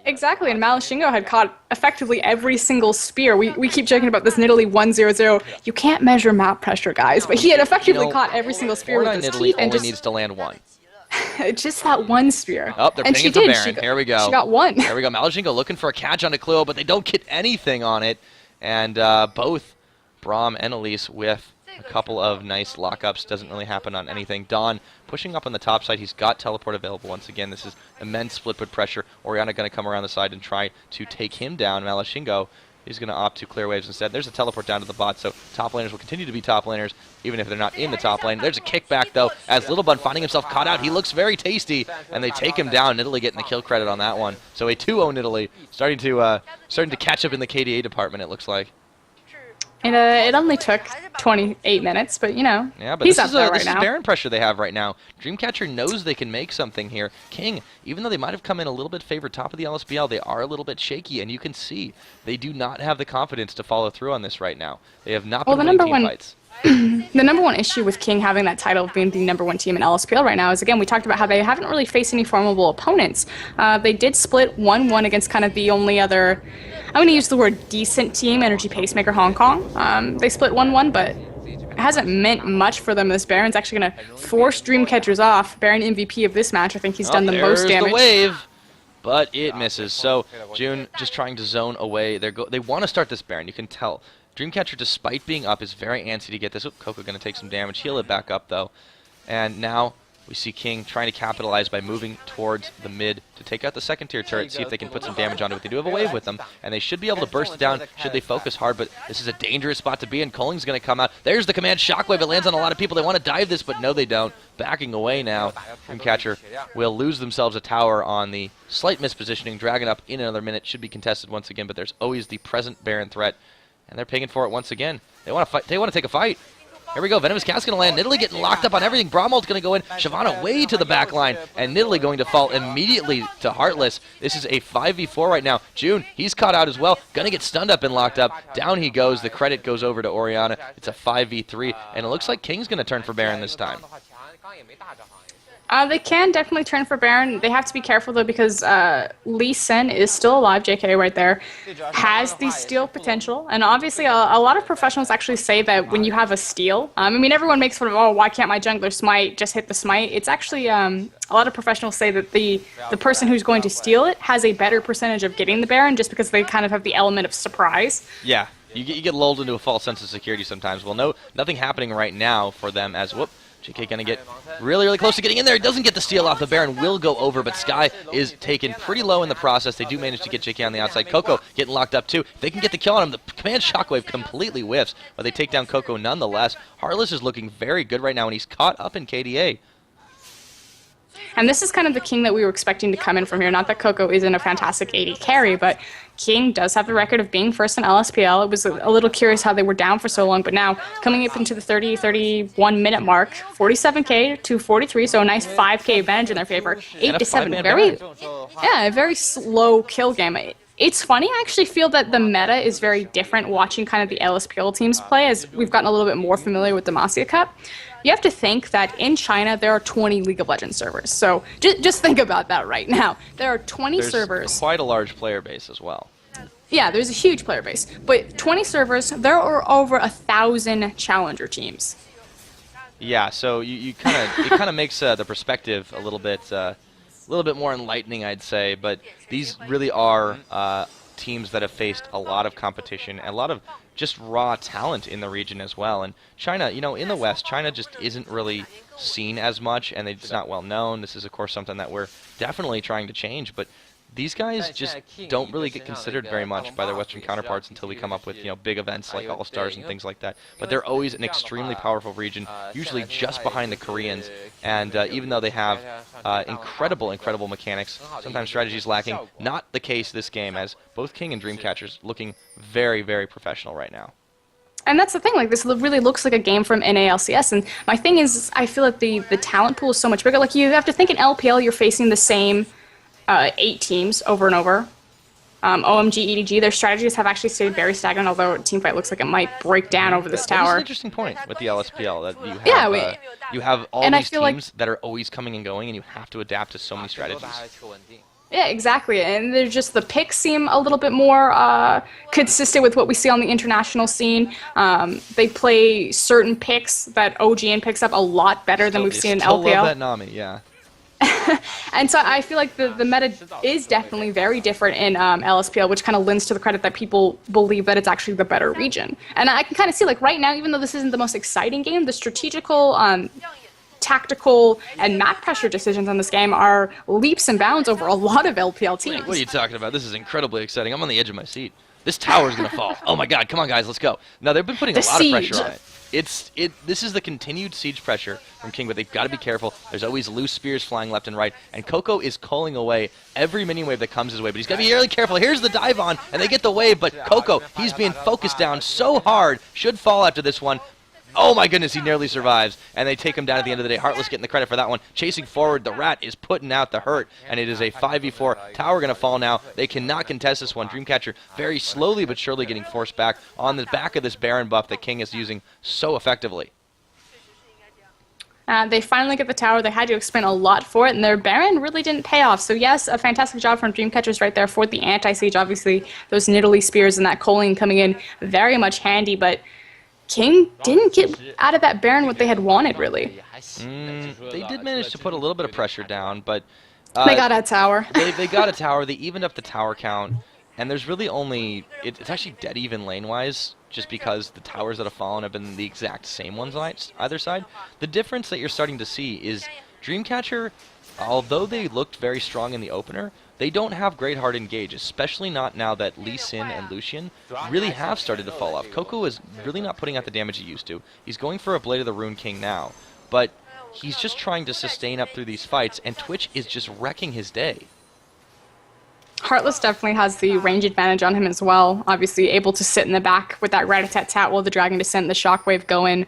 Exactly, and Malashingo had caught effectively every single spear. We keep joking about this Nidalee 1-0-0. You can't measure map pressure, guys, but he had effectively caught every single spear with his Nidalee teeth and only just needs to land one. just that one spear. Oh, they're and pinging she for did. Baron. Here we go. She got one. There we go. Malashingo looking for a catch onto Cluo, but they don't get anything on it. And both Braum and Elise with a couple of nice lockups. Doesn't really happen on anything. Dawn pushing up on the top side. He's got teleport available once again. This is immense split-put pressure. Orianna going to come around the side and try to take him down. Malashingo, he's going to opt to clear waves instead. There's a teleport down to the bot, so top laners will continue to be top laners, even if they're not in the top lane. There's a kickback, though, as Littlebun finding himself caught out. He looks very tasty, and they take him down. Nidalee getting the kill credit on that one. So a 2-0 Nidalee, starting to catch up in the KDA department, it looks like. And it only took 28 minutes, but, you know, yeah, but he's this up there right is now. Baron pressure they have right now. Dreamcatcher knows they can make something here. King, even though they might have come in a little bit favored top of the LSBL, they are a little bit shaky, and you can see they do not have the confidence to follow through on this right now. They have not been winning team fights. The number one issue with King having that title of being the number one team in LSPL right now is, again, we talked about how they haven't really faced any formidable opponents. They did split 1-1 against kind of the only other, I'm going to use the word decent team, Energy Pacemaker HanGong. They split 1-1, but it hasn't meant much for them. This Baron's actually going to force Dreamcatchers off. Baron MVP of this match. I think he's done the most damage. The wave, but it misses. So June just trying to zone away. They want to start this Baron. You can tell. Dreamcatcher, despite being up, is very antsy to get this. Oh, Coco going to take some damage. Heal it back up, though. And now we see King trying to capitalize by moving towards the mid to take out the second-tier turret, see if they can put some damage onto it. They do have a wave with them, and they should be able to burst it down should they focus hard, but this is a dangerous spot to be in. Colling's going to come out. There's the command shockwave. It lands on a lot of people. They want to dive this, but no, they don't. Backing away now. Dreamcatcher will lose themselves a tower on the slight mispositioning. Dragon up in another minute. Should be contested once again, but there's always the present Baron threat. And they're pinging for it once again. They want to fight. They want to take a fight. Here we go. Venomous Cat's going to land. Nidalee getting locked up on everything. Bromwald's going to go in. Shyvana way to the back line. And Nidalee going to fall immediately to Heartless. This is a 5v4 right now. June, he's caught out as well. Going to get stunned up and locked up. Down he goes. The credit goes over to Orianna. It's a 5v3. And it looks like King's going to turn for Baron this time. They can definitely turn for Baron. They have to be careful, though, because Lee Sin is still alive, JK right there, has the steal potential. And obviously, a lot of professionals actually say that when you have a steal, I mean, everyone makes fun of, oh, why can't my jungler smite, just hit the smite? It's actually, a lot of professionals say that the person who's going to steal it has a better percentage of getting the Baron just because they kind of have the element of surprise. Yeah, you get lulled into a false sense of security sometimes. Well, no, nothing happening right now for them as, whoop. JK going to get really, really close to getting in there. He doesn't get the steal off. The Baron will go over, but Sky is taken pretty low in the process. They do manage to get JK on the outside. Coco getting locked up, too. If they can get the kill on him, the command shockwave completely whiffs, but they take down Coco nonetheless. Heartless is looking very good right now, and he's caught up in KDA. And this is kind of the King that we were expecting to come in from here. Not that Coco isn't a fantastic AD carry, but King does have the record of being first in LSPL. It was a little curious how they were down for so long, but now coming up into the 31 minute mark, 47k to 43, so a nice 5k advantage in their favor. 8 to 7, a very slow kill game. It's funny, I actually feel that the meta is very different watching kind of the LSPL teams play as we've gotten a little bit more familiar with Demacia Cup. You have to think that in China there are 20 League of Legends servers. So just think about that right now. There are 20 servers. There's quite a large player base as well. Yeah, there's a huge player base. But 20 servers, there are over 1,000 challenger teams. Yeah, so it kind of makes the perspective a little bit more enlightening, I'd say. But these really are teams that have faced a lot of competition and a lot of just raw talent in the region as well. And China, in the West, China just isn't really seen as much, and it's not well known. This is, of course, something that we're definitely trying to change. But these guys just don't really get considered very much by their Western counterparts until we come up with big events like All-Stars and things like that. But they're always an extremely powerful region, usually just behind the Koreans. And even though they have incredible mechanics, sometimes strategy is lacking. Not the case this game, as both King and Dreamcatchers looking very, very professional right now. And that's the thing, like, this really looks like a game from NALCS, and my thing is, I feel like the talent pool is so much bigger. Like, you have to think in LPL, you're facing the same 8 teams over and over. OMG, EDG, their strategies have actually stayed very stagnant, although Teamfight looks like it might break down over this That is an tower. interesting point with the LSPL, that Yeah, you have all and I these feel like teams that are always coming and going, and you have to adapt to so many strategies. yeah, exactly. And they're just the picks seem a little bit more consistent with what we see on the international scene. They play certain picks that OGN picks up a lot better than we've seen in Still LPL. love that Nami, yeah. And so I feel like the meta is definitely very different in LSPL, which kind of lends to the credit that people believe that it's actually the better region. And I can kind of see, like, right now, even though this isn't the most exciting game, the strategical, tactical, and map pressure decisions in this game are leaps and bounds over a lot of LPL teams. What are you talking about? This is incredibly exciting. I'm on the edge of my seat. This tower's gonna fall. Oh my god, come on guys, let's go. Now they've been putting a lot of pressure on it. This is the continued siege pressure from King, but they've got to be careful. There's always loose spears flying left and right, and Coco is calling away every mini wave that comes his way, but he's got to be really careful. Here's the dive on, and they get the wave, but Coco, he's being focused down so hard, should fall after this one. Oh my goodness, he nearly survives, and they take him down at the end of the day. Heartless getting the credit for that one. Chasing forward, the Rat is putting out the hurt, and it is a 5v4. Tower going to fall now. They cannot contest this one. Dreamcatcher very slowly but surely getting forced back on the back of this Baron buff that King is using so effectively. They finally get the tower. They had to expend a lot for it, and their Baron really didn't pay off. So yes, a fantastic job from Dreamcatchers right there for the anti-siege. Obviously, those Nidalee spears and that Coaling coming in very much handy, but King didn't get out of that Baron what they had wanted, really. They did manage to put a little bit of pressure down, but they got a tower. they got a tower. They evened up the tower count, and there's really only it's actually dead even lane-wise, just because the towers that have fallen have been the exact same ones on either side. The difference that you're starting to see is Dreamcatcher, although they looked very strong in the opener, they don't have great hard engage, especially not now that Lee Sin and Lucian really have started to fall off. Coco is really not putting out the damage he used to. He's going for a Blade of the Rune King now, but he's just trying to sustain up through these fights, and Twitch is just wrecking his day. Heartless definitely has the range advantage on him as well. Obviously able to sit in the back with that rat-a-tat-tat while the Dragon Descent, the Shockwave go in,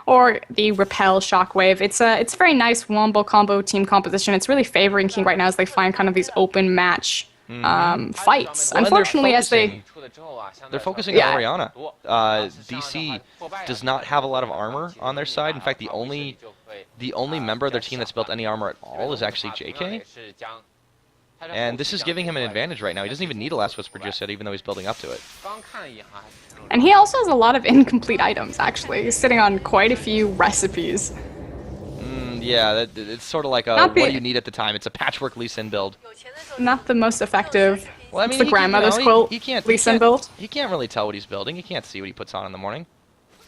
or the Repel Shockwave. It's a very nice wombo combo team composition. It's really favoring King right now as they find kind of these open match fights. Well, unfortunately, as they're focusing on Orianna. DC does not have a lot of armor on their side. In fact, the only member of their team that's built any armor at all is actually JK. And this is giving him an advantage right now. He doesn't even need a Last Whisper just yet, even though he's building up to it. And he also has a lot of incomplete items, actually. He's sitting on quite a few recipes. Yeah, it's sort of like a what do you need at the time. It's a patchwork Lee Sin build. Not the most effective. Well, I mean, it's the grandmother's quilt Lee Sin build. He can't really tell what he's building. He can't see what he puts on in the morning.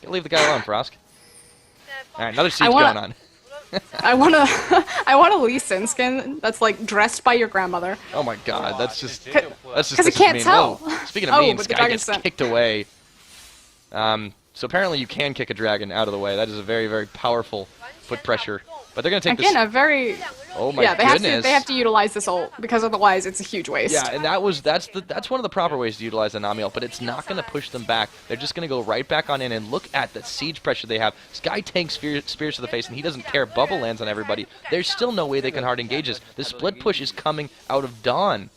Leave the guy alone, Frosk. All right, another siege going on. I want a Lee Sin skin that's like dressed by your grandmother. Oh my god, that's just because he can't mean. tell. Whoa. Speaking of mean, Sky gets kicked away. So apparently you can kick a dragon out of the way. That is a very, very powerful foot pressure. But they're gonna take again this. A very oh my goodness. They have to utilize this ult because otherwise it's a huge waste. Yeah, and that's one of the proper ways to utilize the Nami ult, but it's not gonna push them back. They're just gonna go right back on in and look at the siege pressure they have. Sky tanks spears to the face and he doesn't care. Bubble lands on everybody. There's still no way they can hard engage this. The split push is coming out of Dawn.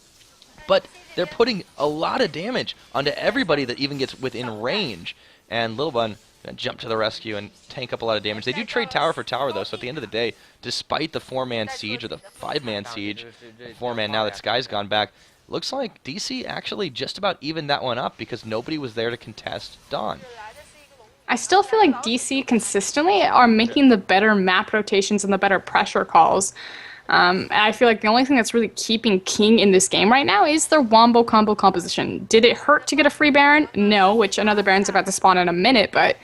But they're putting a lot of damage onto everybody that even gets within range. And Lil Bun gonna jump to the rescue and tank up a lot of damage. They do trade tower for tower, though, so at the end of the day, despite the 4-man siege, or the 5-man siege, 4-man now that Sky's gone back, looks like DC actually just about evened that one up because nobody was there to contest Dawn. I still feel like DC consistently are making the better map rotations and the better pressure calls. And I feel like the only thing that's really keeping King in this game right now is their wombo combo composition. Did it hurt to get a free Baron? No, which another Baron's about to spawn in a minute, but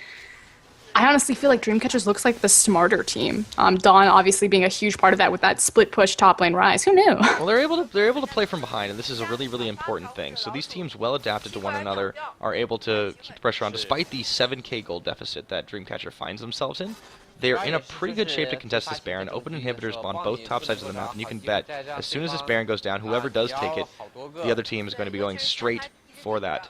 I honestly feel like Dreamcatchers looks like the smarter team. Dawn obviously being a huge part of that with that split push top lane rise. Who knew? Well, they're able to play from behind, and this is a really, really important thing. So these teams, well adapted to one another, are able to keep the pressure on, despite the 7k gold deficit that Dreamcatcher finds themselves in. They're in a pretty good shape to contest this Baron. Open inhibitors on both top sides of the map, and you can bet as soon as this Baron goes down, whoever does take it, the other team is going to be going straight for that.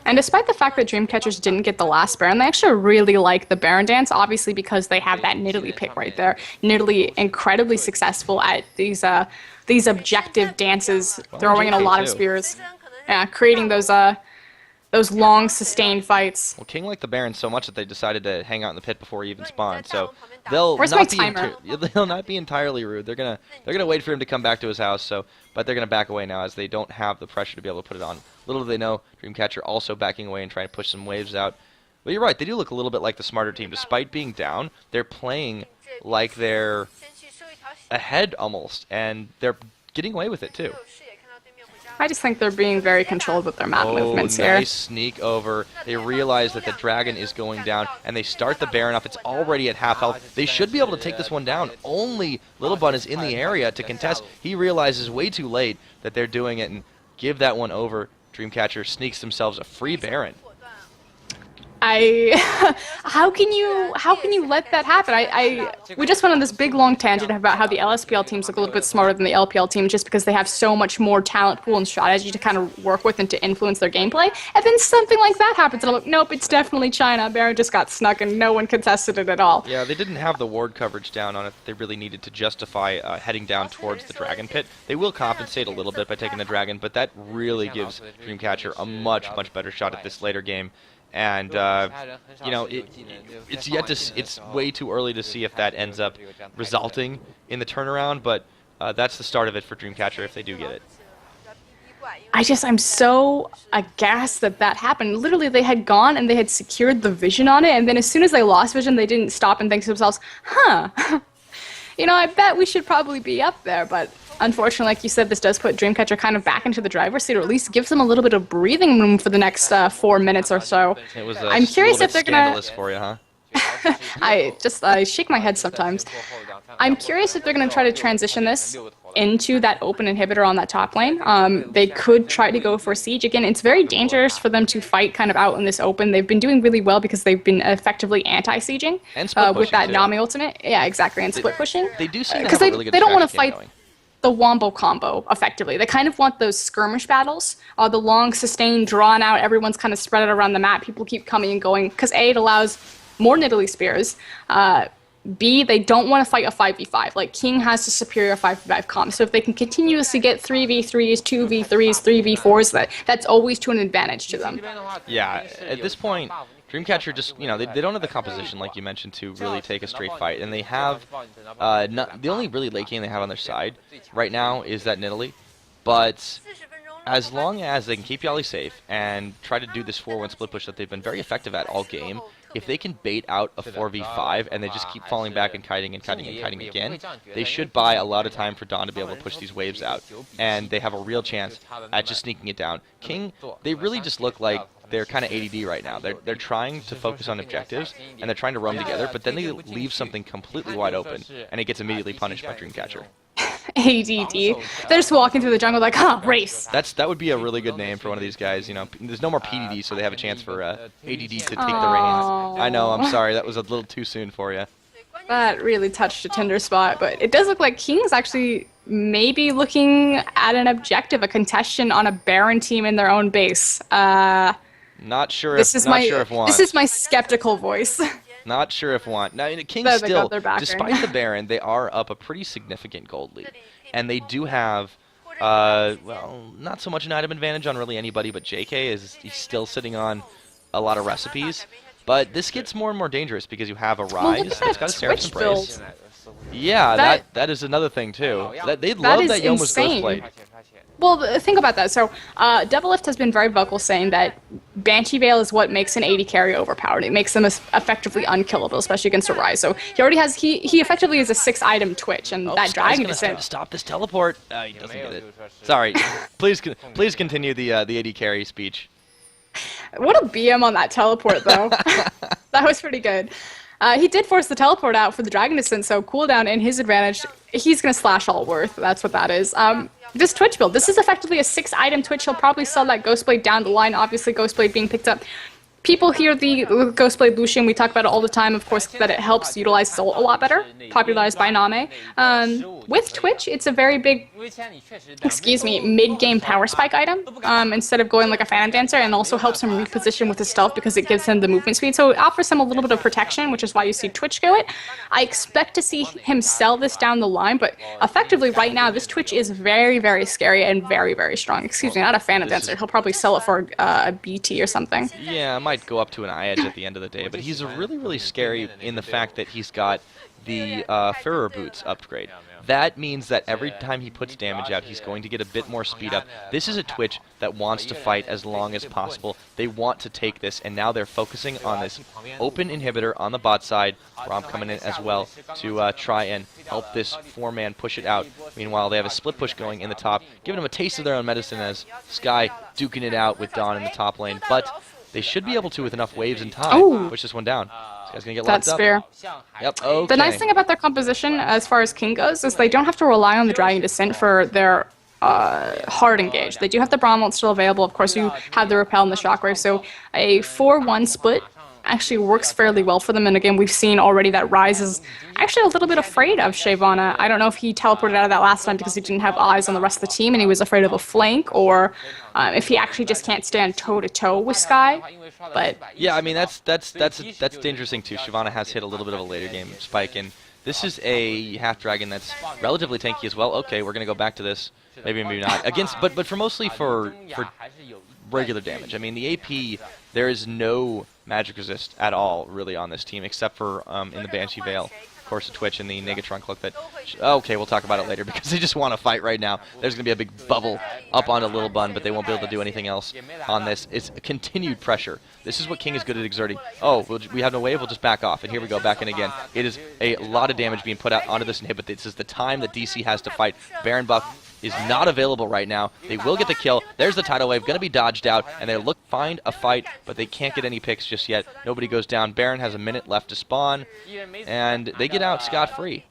And despite the fact that Dreamcatchers didn't get the last Baron, they actually really like the Baron dance, obviously because they have that Nidalee pick right there. Nidalee incredibly successful at these objective dances, throwing in a lot of spears. Yeah, creating those long sustained fights. Well, King liked the Baron so much that they decided to hang out in the pit before he even spawned. So they'll Where's my not be timer? they'll not be entirely rude. They're gonna wait for him to come back to his house. So, but they're gonna back away now as they don't have the pressure to be able to put it on. Little do they know, Dreamcatcher also backing away and trying to push some waves out. But you're right, they do look a little bit like the smarter team. Despite being down, they're playing like they're ahead almost, and they're getting away with it too. I just think they're being very controlled with their map movements here. Nice sneak over. They realize that the dragon is going down, and they start the Baron off. It's already at half health. They should be able to take this one down. Only Little Bun is in the area to contest. He realizes way too late that they're doing it and give that one over. Dreamcatcher sneaks themselves a free Baron. How can you let that happen? We just went on this big long tangent about how the LSPL teams look a little bit smarter than the LPL team just because they have so much more talent pool and strategy to kind of work with and to influence their gameplay. And then something like that happens and I'm like, nope, it's definitely China. Baron just got snuck and no one contested it at all. Yeah, they didn't have the ward coverage down on it they really needed to justify heading down towards the Dragon Pit. They will compensate a little bit by taking the Dragon, but that really gives Dreamcatcher a much better shot at this later game. And you know, it's way too early to see if that ends up resulting in the turnaround, but that's the start of it for Dreamcatcher if they do get it. I'm so aghast that that happened. Literally, they had gone and they had secured the vision on it, and then as soon as they lost vision, they didn't stop and think to themselves, huh, you know, I bet we should probably be up there, but unfortunately, like you said, this does put Dreamcatcher kind of back into the driver's seat, or at least gives them a little bit of breathing room for the next 4 minutes or so. It was I'm curious if they're gonna. For you, huh? I shake my head sometimes. I'm curious if they're going to try to transition this into that open inhibitor on that top lane. They could try to go for a siege. Again, it's very dangerous for them to fight kind of out in this open. They've been doing really well because they've been effectively anti-sieging with that Nami ultimate. Yeah, exactly, and split pushing. They do seem to have a really good they don't want to strategy fight going. the wombo combo, effectively. They kind of want those skirmish battles, the long, sustained, drawn out, everyone's kind of spread out around the map, people keep coming and going, because A, it allows more Nidalee spears, B, they don't want to fight a 5v5. Like, King has the superior 5v5 comp, so if they can continuously get 3v3s, 2v3s, 3v4s, that's always to an advantage to them. Yeah, at this point, Dreamcatcher just, you know, they don't have the composition, like you mentioned, to really take a straight fight. And they have, the only really late game they have on their side right now is that Nidalee. But as long as they can keep Yali safe and try to do this 4-1 split push that they've been very effective at all game, if they can bait out a 4v5 and they just keep falling back and kiting again, they should buy a lot of time for Dawn to be able to push these waves out. And they have a real chance at just sneaking it down. King, they really just look like they're kind of ADD right now. They're trying to focus on objectives, and they're trying to roam together, but then they leave something completely wide open, and it gets immediately punished by Dreamcatcher. ADD. They're just walking through the jungle like, race. That would be a really good name for one of these guys. You know, there's no more PDD, so they have a chance for ADD to take the reins. I know, I'm sorry, that was a little too soon for you. That really touched a tender spot, but it does look like King's actually maybe looking at an objective, a contestation on a Baron team in their own base. Not sure if want. This is my skeptical voice. Not sure if want. Now, King They still, got their backer. despite the Baron, they are up a pretty significant gold lead. And they do have, well, not so much an item advantage on really anybody, but JK he's still sitting on a lot of recipes. But this gets more and more dangerous because you have a Rise that's got a Seraph's Embrace. Yeah, that is another thing, too. They'd love that Yoma's Ghostblade. Well, think about that. So, Doublelift has been very vocal saying that Banshee Veil is what makes an AD carry overpowered. It makes them effectively unkillable, especially against a Rise. So, he already has, he effectively is a 6-item Twitch, and that Dragon is in. Stop this teleport. He doesn't get it. Sorry. Please continue the AD carry speech. What a BM on that teleport, though. That was pretty good. He did force the teleport out for the Dragon Descent, so cooldown in his advantage. He's going to slash all worth. That's what that is. This Twitch build, this is effectively a 6-item Twitch. He'll probably sell that Ghostblade down the line. Obviously, Ghostblade being picked up People hear the Ghostblade Lucian, we talk about it all the time, of course, that it helps utilize Soul a lot better, popularized by Name. With Twitch, it's a very big, excuse me, mid-game power spike item, instead of going like a Phantom Dancer, and also helps him reposition with his stealth because it gives him the movement speed, so it offers him a little bit of protection, which is why you see Twitch go it. I expect to see him sell this down the line, but effectively right now, this Twitch is very, very scary and very, very strong. Excuse me, not a Phantom Dancer, he'll probably sell it for a BT or something. Yeah, it might go up to an eye edge at the end of the day, but he's really, really scary in the fact that he's got the Furor Boots upgrade. That means that every time he puts damage out, he's going to get a bit more speed up. This is a Twitch that wants to fight as long as possible. They want to take this, and now they're focusing on this open inhibitor on the bot side. Rom coming in as well to try and help this 4-man push it out. Meanwhile, they have a split push going in the top, giving them a taste of their own medicine as Sky duking it out with Dawn in the top lane. But they should be able to, with enough waves and time, push this one down. This guy's gonna get locked up. That's fair. Yep, okay. The nice thing about their composition, as far as King goes, is they don't have to rely on the Dragon Descent for their hard engage. They do have the Bronwelt still available. Of course, you have the Repel and the Shockwave, so a 4-1 split actually works fairly well for them. And again, we've seen already that Ryze is actually a little bit afraid of Shyvana. I don't know if he teleported out of that last time because he didn't have eyes on the rest of the team and he was afraid of a flank, or if he actually just can't stand toe-to-toe with Sky. But yeah, I mean, that's the dangerous thing too. Shyvana has hit a little bit of a later game spike, and this is a half dragon that's relatively tanky as well. Okay, we're gonna go back to this. Maybe not against, but for mostly for regular damage. I mean, the AP, there is no magic resist at all really on this team except for in the Banshee Veil. Of course, the Twitch and the Negatron Cloak that... Okay, we'll talk about it later because they just want to fight right now. There's going to be a big bubble up onto Little Bun, but they won't be able to do anything else on this. It's continued pressure. This is what King is good at exerting. Oh, we have no wave, we'll just back off. And here we go, back in again. It is a lot of damage being put out onto this inhibit. This is the time that DC has to fight. Baron buff is not available right now. They will get the kill. There's the tidal wave, going to be dodged out, and they find a fight, but they can't get any picks just yet. Nobody goes down. Baron has a minute left to spawn, and they get out scot-free.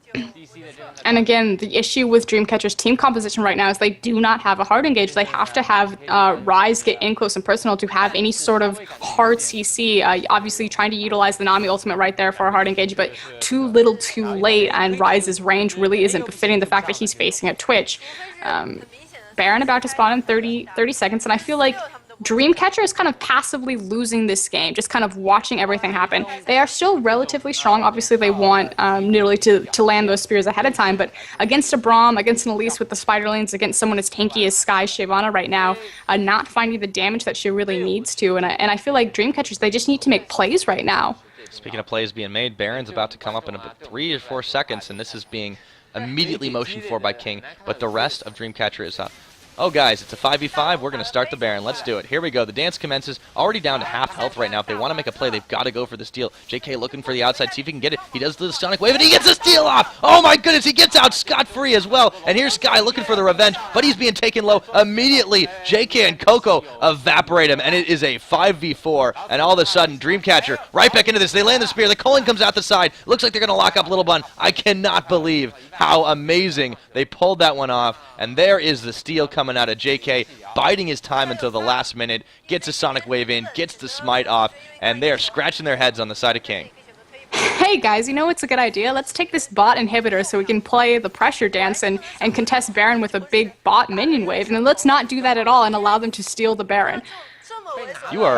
And again, the issue with Dreamcatcher's team composition right now is they do not have a hard engage. They have to have Ryze get in close and personal to have any sort of hard CC. Obviously, trying to utilize the Nami ultimate right there for a hard engage, but too little too late, and Ryze's range really isn't befitting the fact that he's facing a Twitch. Baron about to spawn in 30 seconds, and I feel like Dreamcatcher is kind of passively losing this game, just kind of watching everything happen. They are still relatively strong. Obviously, they want Nidalee to land those spears ahead of time, but against a Braum, against an Elise with the spider lanes, against someone as tanky as Sky Shyvana right now, not finding the damage that she really needs to. And I feel like Dreamcatchers, they just need to make plays right now. Speaking of plays being made, Baron's about to come up in about 3 or 4 seconds, and this is being immediately motioned for by King, but the rest of Dreamcatcher is up. Oh, guys, it's a 5v5. We're going to start the Baron. Let's do it. Here we go. The dance commences. Already down to half health right now. If they want to make a play, they've got to go for the steal. JK looking for the outside. See if he can get it. He does the Sonic Wave, and he gets the steal off. Oh, my goodness. He gets out scot-free as well. And here's Sky looking for the revenge, but he's being taken low immediately. JK and Coco evaporate him, and it is a 5v4. And all of a sudden, Dreamcatcher right back into this. They land the spear. The Culling comes out the side. Looks like they're going to lock up Little Bun. I cannot believe how amazing they pulled that one off. And there is the steal coming out of JK, biding his time until the last minute, gets a Sonic Wave in, gets the smite off, and they're scratching their heads on the side of King. Hey guys, you know what's a good idea? Let's take this bot inhibitor so we can play the pressure dance and contest Baron with a big bot minion wave, and then let's not do that at all and allow them to steal the Baron. You are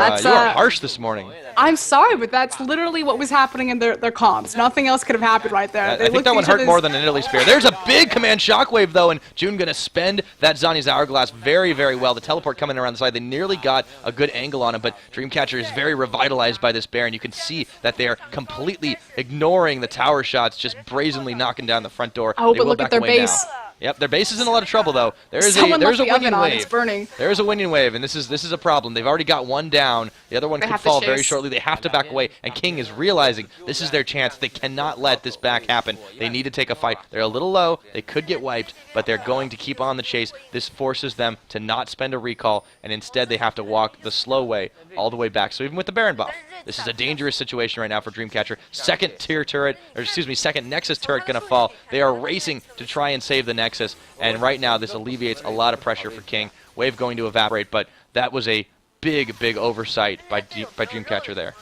harsh this morning. I'm sorry, but that's literally what was happening in their comms. Nothing else could have happened right there. I think that one hurt more than an Italy Spear. There's a big command shockwave, though, and June going to spend that Zhonya's Hourglass very, very well. The teleport coming around the side, they nearly got a good angle on him, but Dreamcatcher is very revitalized by this Baron. You can see that they are completely ignoring the tower shots, just brazenly knocking down the front door. Oh, but look at their base. Now. Yep, their base is in a lot of trouble though. There's a winging wave. It's burning. There's a winging wave, and this is a problem. They've already got one down. The other one could fall very shortly. They have to back away, and King is realizing this is their chance. They cannot let this back happen. They need to take a fight. They're a little low. They could get wiped, but they're going to keep on the chase. This forces them to not spend a recall, and instead they have to walk the slow way all the way back. So even with the Baron buff, this is a dangerous situation right now for Dreamcatcher. Second Nexus turret going to fall. They are racing to try and save the Nexus, and right now this alleviates a lot of pressure for King. Wave going to evaporate, but that was a big oversight by Dreamcatcher there.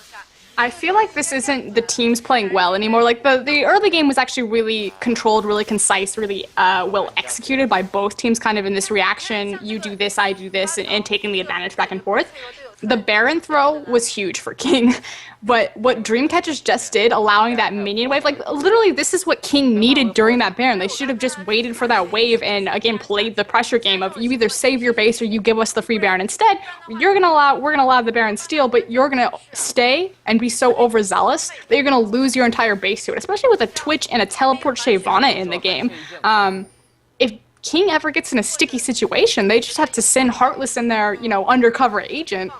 I feel like this isn't the teams playing well anymore. Like the early game was actually really controlled, really concise, really well executed by both teams. Kind of in this reaction, you do this, I do this, and taking the advantage back and forth. The Baron throw was huge for King, but what Dreamcatchers just did, allowing that minion wave, like literally this is what King needed during that Baron. They should have just waited for that wave and again played the pressure game of you either save your base or you give us the free Baron. Instead, we're gonna allow the Baron steal, but you're gonna stay and be so overzealous that you're gonna lose your entire base to it, especially with a Twitch and a teleport Shyvana in the game. If King ever gets in a sticky situation, they just have to send Heartless in there, undercover agent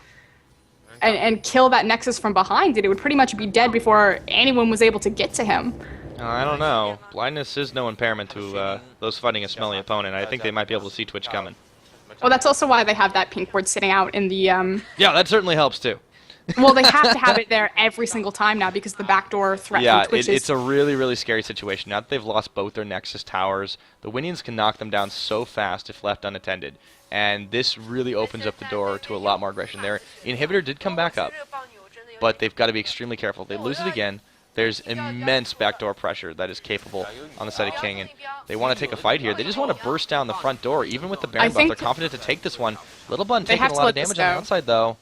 and kill that Nexus from behind it. It would pretty much be dead before anyone was able to get to him. I don't know. Blindness is no impairment to those fighting a smelly opponent. I think they might be able to see Twitch coming. Well, that's also why they have that pink ward sitting out in the... Yeah, that certainly helps too. Well, they have to have it there every single time now because the backdoor threat from Twitch it's a really scary situation. Now that they've lost both their Nexus towers, the Winions can knock them down so fast if left unattended. And this really opens up the door to a lot more aggression. Their inhibitor did come back up, but they've got to be extremely careful. If they lose it again, there's immense backdoor pressure that is capable on the side of King, and they want to take a fight here. They just want to burst down the front door. Even with the Baron buff, they're confident to take this one. Little Bun taking a lot of damage on the outside, though.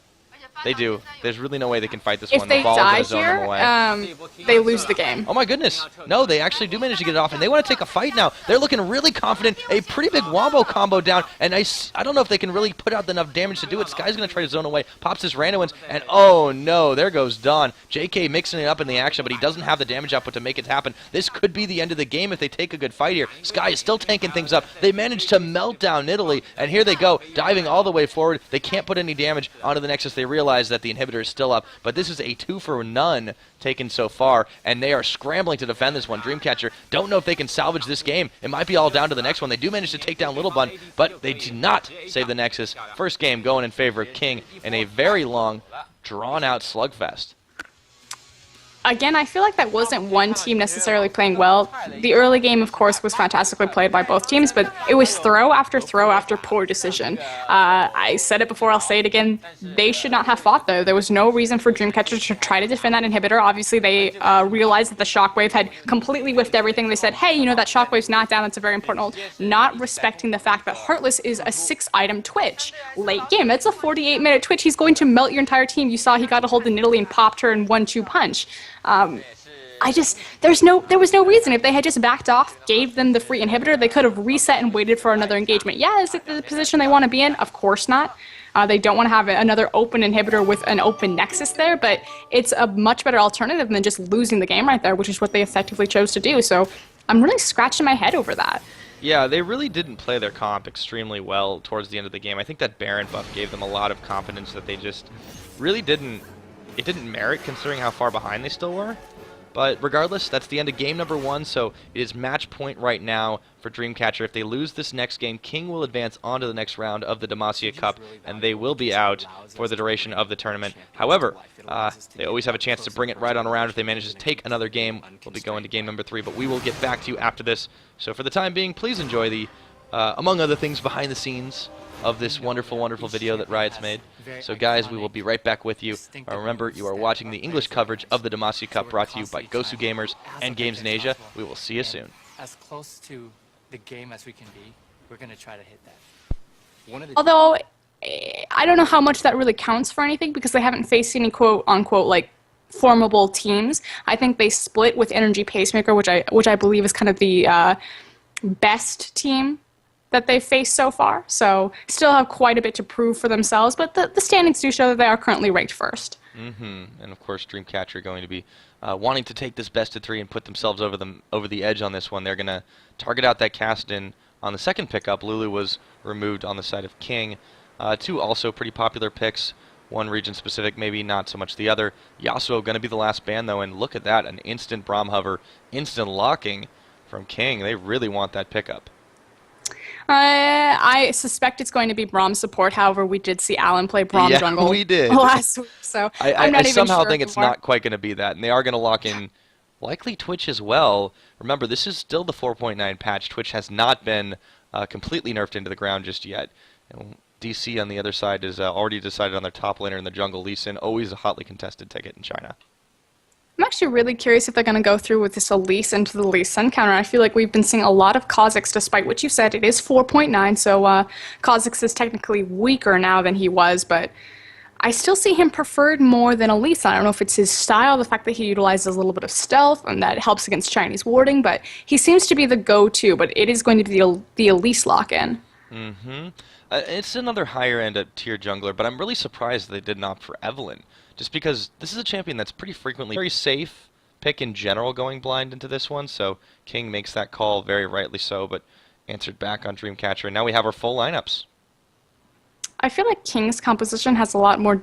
They do. There's really no way they can fight this one. If they die here, they lose the game. Oh my goodness. No, they actually do manage to get it off, and they want to take a fight now. They're looking really confident. A pretty big wombo combo down, and I don't know if they can really put out enough damage to do it. Sky's going to try to zone away. Pops his Randuins, and oh no, there goes Dawn. JK mixing it up in the action, but he doesn't have the damage output to make it happen. This could be the end of the game if they take a good fight here. Sky is still tanking things up. They managed to melt down Nidalee, and here they go, diving all the way forward. They can't put any damage onto the Nexus. They realize that the inhibitor is still up, but this is a 2 for none taken so far, and they are scrambling to defend this one. Dreamcatcher don't know if they can salvage this game. It might be all down to the next one. They do manage to take down Little Bun, but they do not save the Nexus. First game going in favor of King in a very long, drawn-out slugfest. Again, I feel like that wasn't one team necessarily playing well. The early game, of course, was fantastically played by both teams, but it was throw after poor decision. I said it before, I'll say it again. They should not have fought, though. There was no reason for Dreamcatcher to try to defend that inhibitor. Obviously, they realized that the Shockwave had completely whiffed everything. They said, hey, that Shockwave's not down. That's a very important ult. Not respecting the fact that Heartless is a 6-item Twitch. Late game, it's a 48-minute Twitch. He's going to melt your entire team. You saw he got a hold of Nidalee and popped her in 1-2 punch. There was no reason. If they had just backed off, gave them the free inhibitor, they could have reset and waited for another engagement. Yeah, is it the position they want to be in? Of course not. They don't want to have another open inhibitor with an open Nexus there, but it's a much better alternative than just losing the game right there, which is what they effectively chose to do. So I'm really scratching my head over that. Yeah, they really didn't play their comp extremely well towards the end of the game. I think that Baron buff gave them a lot of confidence that they just really didn't merit considering how far behind they still were. But regardless, that's the end of game number 1, so it is match point right now for Dreamcatcher. If they lose this next game, King will advance on to the next round of the Demacia Cup, and they will be out for the duration of the tournament. However, they always have a chance to bring it right on around. If they manage to take another game, we'll be going to game number 3, but we will get back to you after this. So for the time being, please enjoy the, among other things, behind the scenes of this wonderful video that Riot's made. So guys, we will be right back with you. Remember, you are watching the English coverage of the Demacia Cup brought to you by Gosu Gamers and Games in Asia. We will see you soon. As close to the game as we can be, we're going to try to hit that. Although, I don't know how much that really counts for anything because they haven't faced any quote-unquote, like, formable teams. I think they split with Energy Pacemaker, which I believe is kind of the best team that they've faced so far, so still have quite a bit to prove for themselves, but the standings do show that they are currently ranked first. And of course Dreamcatcher going to be wanting to take this best of 3 and put themselves over the edge on this one. They're going to target out that Kassadin on the second pickup. Lulu was removed on the side of King. 2 also pretty popular picks, one region specific, maybe not so much the other. Yasuo going to be the last ban though, and look at that, an instant Braum hover, instant locking from King. They really want that pickup. I suspect it's going to be Braum support. However, we did see Alan play Braum jungle we did. last week, so I'm not I even somehow sure think it's not quite going to be that, and they are going to lock in likely Twitch as well. Remember, this is still the 4.9 patch. Twitch has not been completely nerfed into the ground just yet. And DC on the other side is already decided on their top laner in the jungle, Lee Sin, always a hotly contested ticket in China. I'm actually really curious if they're going to go through with this Elise into the Lee Sin counter. I feel like we've been seeing a lot of Kha'Zix, despite what you said. It is 4.9, so Kha'Zix is technically weaker now than he was, but I still see him preferred more than Elise. I don't know if it's his style, the fact that he utilizes a little bit of stealth, and that helps against Chinese warding, but he seems to be the go-to, but it is going to be the Elise lock-in. It's another higher-end tier jungler, but I'm really surprised they didn't opt for Evelynn. Just because this is a champion that's pretty frequently very safe pick in general going blind into this one, so King makes that call very rightly so, but answered back on Dreamcatcher, and now we have our full lineups. I feel like King's composition has a lot more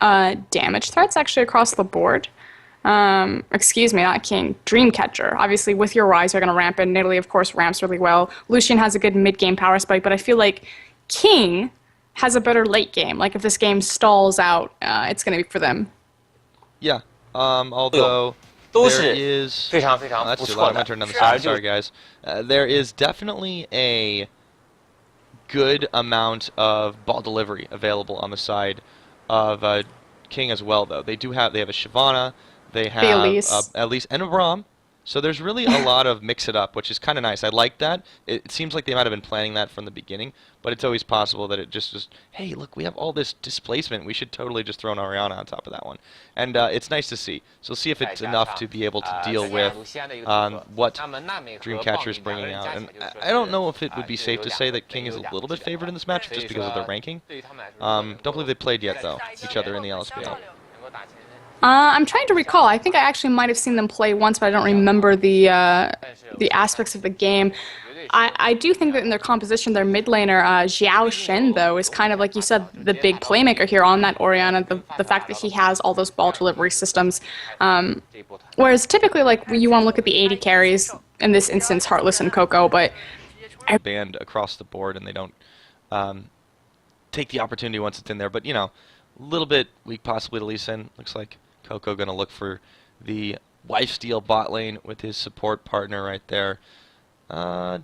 damage threats actually across the board. Excuse me, not King, Dreamcatcher. Obviously, with your Rise, you're going to ramp in. Nidalee, of course, ramps really well. Lucian has a good mid-game power spike, but I feel like King has a better late game. Like, if this game stalls out, it's going to be for them. Yeah, although there is... that's too loud. I'm going to turn down the sound. Sorry, guys. There is definitely a good amount of ball delivery available on the side of King as well, though. They have a Shyvana, they have Elise and a Braum. So there's really a lot of mix it up, which is kind of nice. I like that. It seems like they might have been planning that from the beginning, but it's always possible that it just hey, look, we have all this displacement. We should totally just throw an Orianna on top of that one. And it's nice to see. So we'll see if it's enough to be able to deal with what Dreamcatcher is bringing out. And I don't know if it would be safe to say that King is a little bit favored in this match just because of their ranking. Don't believe they played yet, though, each other in the LSPL. I'm trying to recall. I think I actually might have seen them play once, but I don't remember the aspects of the game. I do think that in their composition, their mid laner, Xiao Shen, though, is kind of, like you said, the big playmaker here on that Orianna, the fact that he has all those ball delivery systems. Whereas typically, like, you want to look at the 80 carries, in this instance, Heartless and Coco, but... banned across the board, and they don't take the opportunity once it's in there. But, you know, a little bit weak possibly to Lee Sin. Looks like Coco going to look for the wife-steal bot lane with his support partner right there.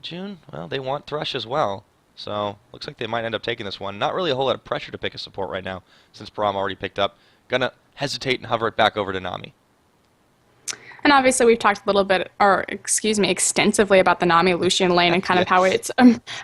June, well, they want Thresh as well. So, looks like they might end up taking this one. Not really a whole lot of pressure to pick a support right now, since Braum already picked up. Gonna hesitate and hover it back over to Nami. And obviously we've talked a little bit, or excuse me, extensively about the Nami Lucian lane and kind of how it's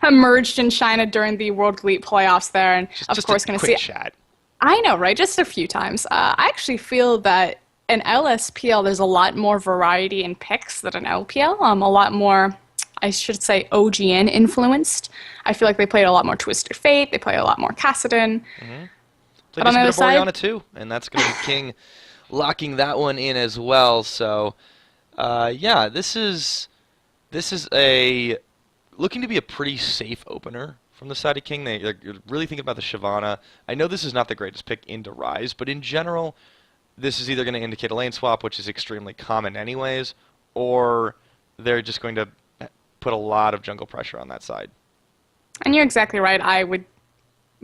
emerged in China during the World Elite playoffs there. And of course going to see... chat. I know, right? Just a few times. I actually feel that in LSPL there's a lot more variety in picks than in LPL. A lot more, I should say, OGN influenced. I feel like they played a lot more Twisted Fate. They played a lot more Kassadin. Played a bit of Orianna too, and that's going to be King locking that one in as well. So, yeah, this is a looking to be a pretty safe opener from the side of King. They're really thinking about the Shyvana. I know this is not the greatest pick into Rise, but in general, this is either going to indicate a lane swap, which is extremely common anyways, or they're just going to put a lot of jungle pressure on that side. And you're exactly right. I would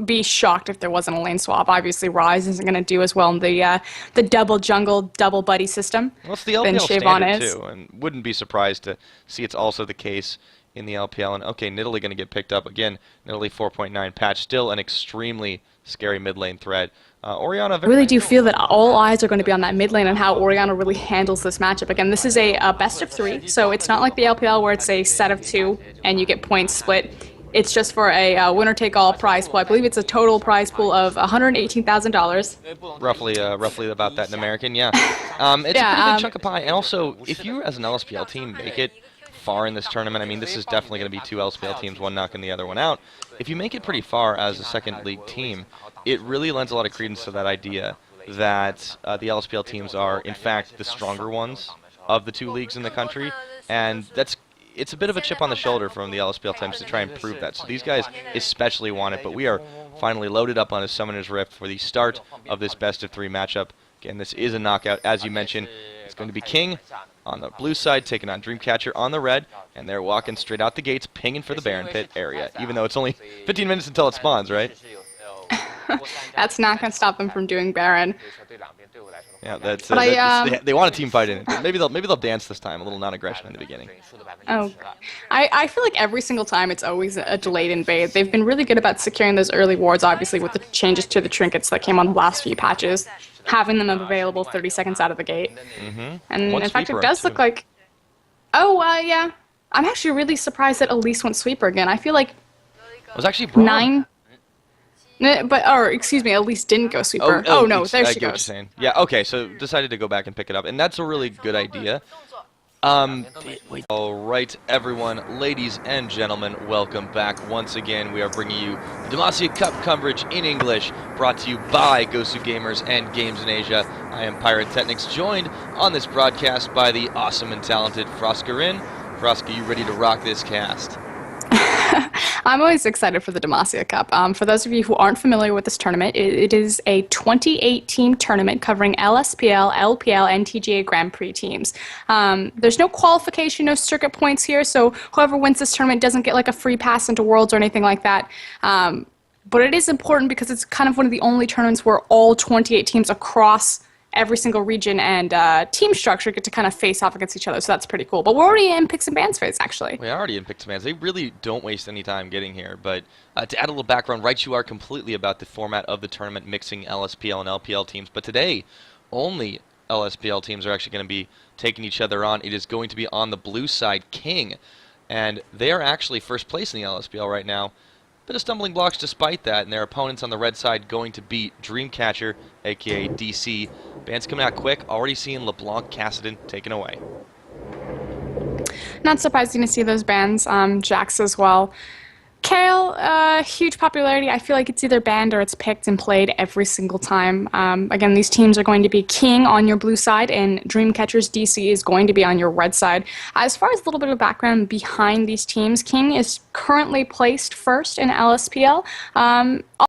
be shocked if there wasn't a lane swap. Obviously, Rise isn't going to do as well in the double jungle, double buddy system. Well, it's the LPL standard too, and wouldn't be surprised to see it's also the case in the LPL. And okay, Nidalee going to get picked up again. Nidalee 4.9 patch, still an extremely scary mid lane threat. Orianna. I really do feel that all eyes are going to be on that mid lane and how Orianna really handles this matchup. Again, this is a best of 3, so it's not like the LPL where it's a set of 2 and you get points split. It's just for a winner-take-all prize pool. I believe it's a total prize pool of $118,000. Roughly about that in American, yeah. It's a pretty good chunk of pie. And also, if you, as an LSPL team, make it far in this tournament, I mean, this is definitely going to be 2 LSPL teams, one knocking the other one out. If you make it pretty far as a second league team, it really lends a lot of credence to that idea that the LSPL teams are, in fact, the stronger ones of the 2 leagues in the country, and it's a bit of a chip on the shoulder from the LSPL teams to try and prove that. So these guys especially want it, but we are finally loaded up on a Summoner's Rift for the start of this best of 3 matchup. Again, this is a knockout, as you mentioned. It's going to be King on the blue side, taking on Dreamcatcher on the red, and they're walking straight out the gates, pinging for the Baron Pit area, even though it's only 15 minutes until it spawns, right? That's not going to stop them from doing Baron. Yeah, that's But they want a team fight in it. Maybe they'll dance this time, a little non-aggression in the beginning. Oh, I feel like every single time it's always a delayed invade. They've been really good about securing those early wards, obviously, with the changes to the trinkets that came on the last few patches, having them available 30 seconds out of the gate. And One in fact, it sweeper, does too. look like... Oh, yeah. I'm actually really surprised that Elise went sweeper again. I feel like It was actually Braum. 9... Or, excuse me, Elise didn't go sweeper. Oh, no, there I she get what you're goes. saying. Yeah, okay, so decided to go back and pick it up, and that's a really good idea. All right, everyone, ladies and gentlemen, welcome back once again. We are bringing you the Demacia Cup coverage in English, brought to you by Gosu Gamers and Games in Asia. I am PiraTechnics, joined on this broadcast by the awesome and talented Froskurinn. Frosk, you ready to rock this cast? I'm always excited for the Demacia Cup. For those of you who aren't familiar with this tournament, it is a 28-team tournament covering LSPL, LPL, and TGA Grand Prix teams. There's no qualification, no circuit points here, so whoever wins this tournament doesn't get like a free pass into Worlds or anything like that. But it is important because it's kind of one of the only tournaments where all 28 teams across every single region and team structure get to kind of face off against each other, so that's pretty cool. But we're already in picks and bans phase, actually. We're already in picks and bans. They really don't waste any time getting here, but to add a little background, right, you are completely about the format of the tournament, mixing LSPL and LPL teams, but today, only LSPL teams are actually going to be taking each other on. It is going to be on the blue side, King, and they are actually first place in the LSPL right now. Bit of stumbling blocks despite that, and their opponents on the red side going to beat Dreamcatcher, aka DC. Bands coming out quick, already seeing LeBlanc Cassidy taken away. Not surprising to see those bans. Jax as well. Kale, huge popularity. I feel like it's either banned or it's picked and played every single time. Again, these teams are going to be King on your blue side, and Dreamcatcher's DC is going to be on your red side. As far as a little bit of background behind these teams, King is currently placed first in LSPL.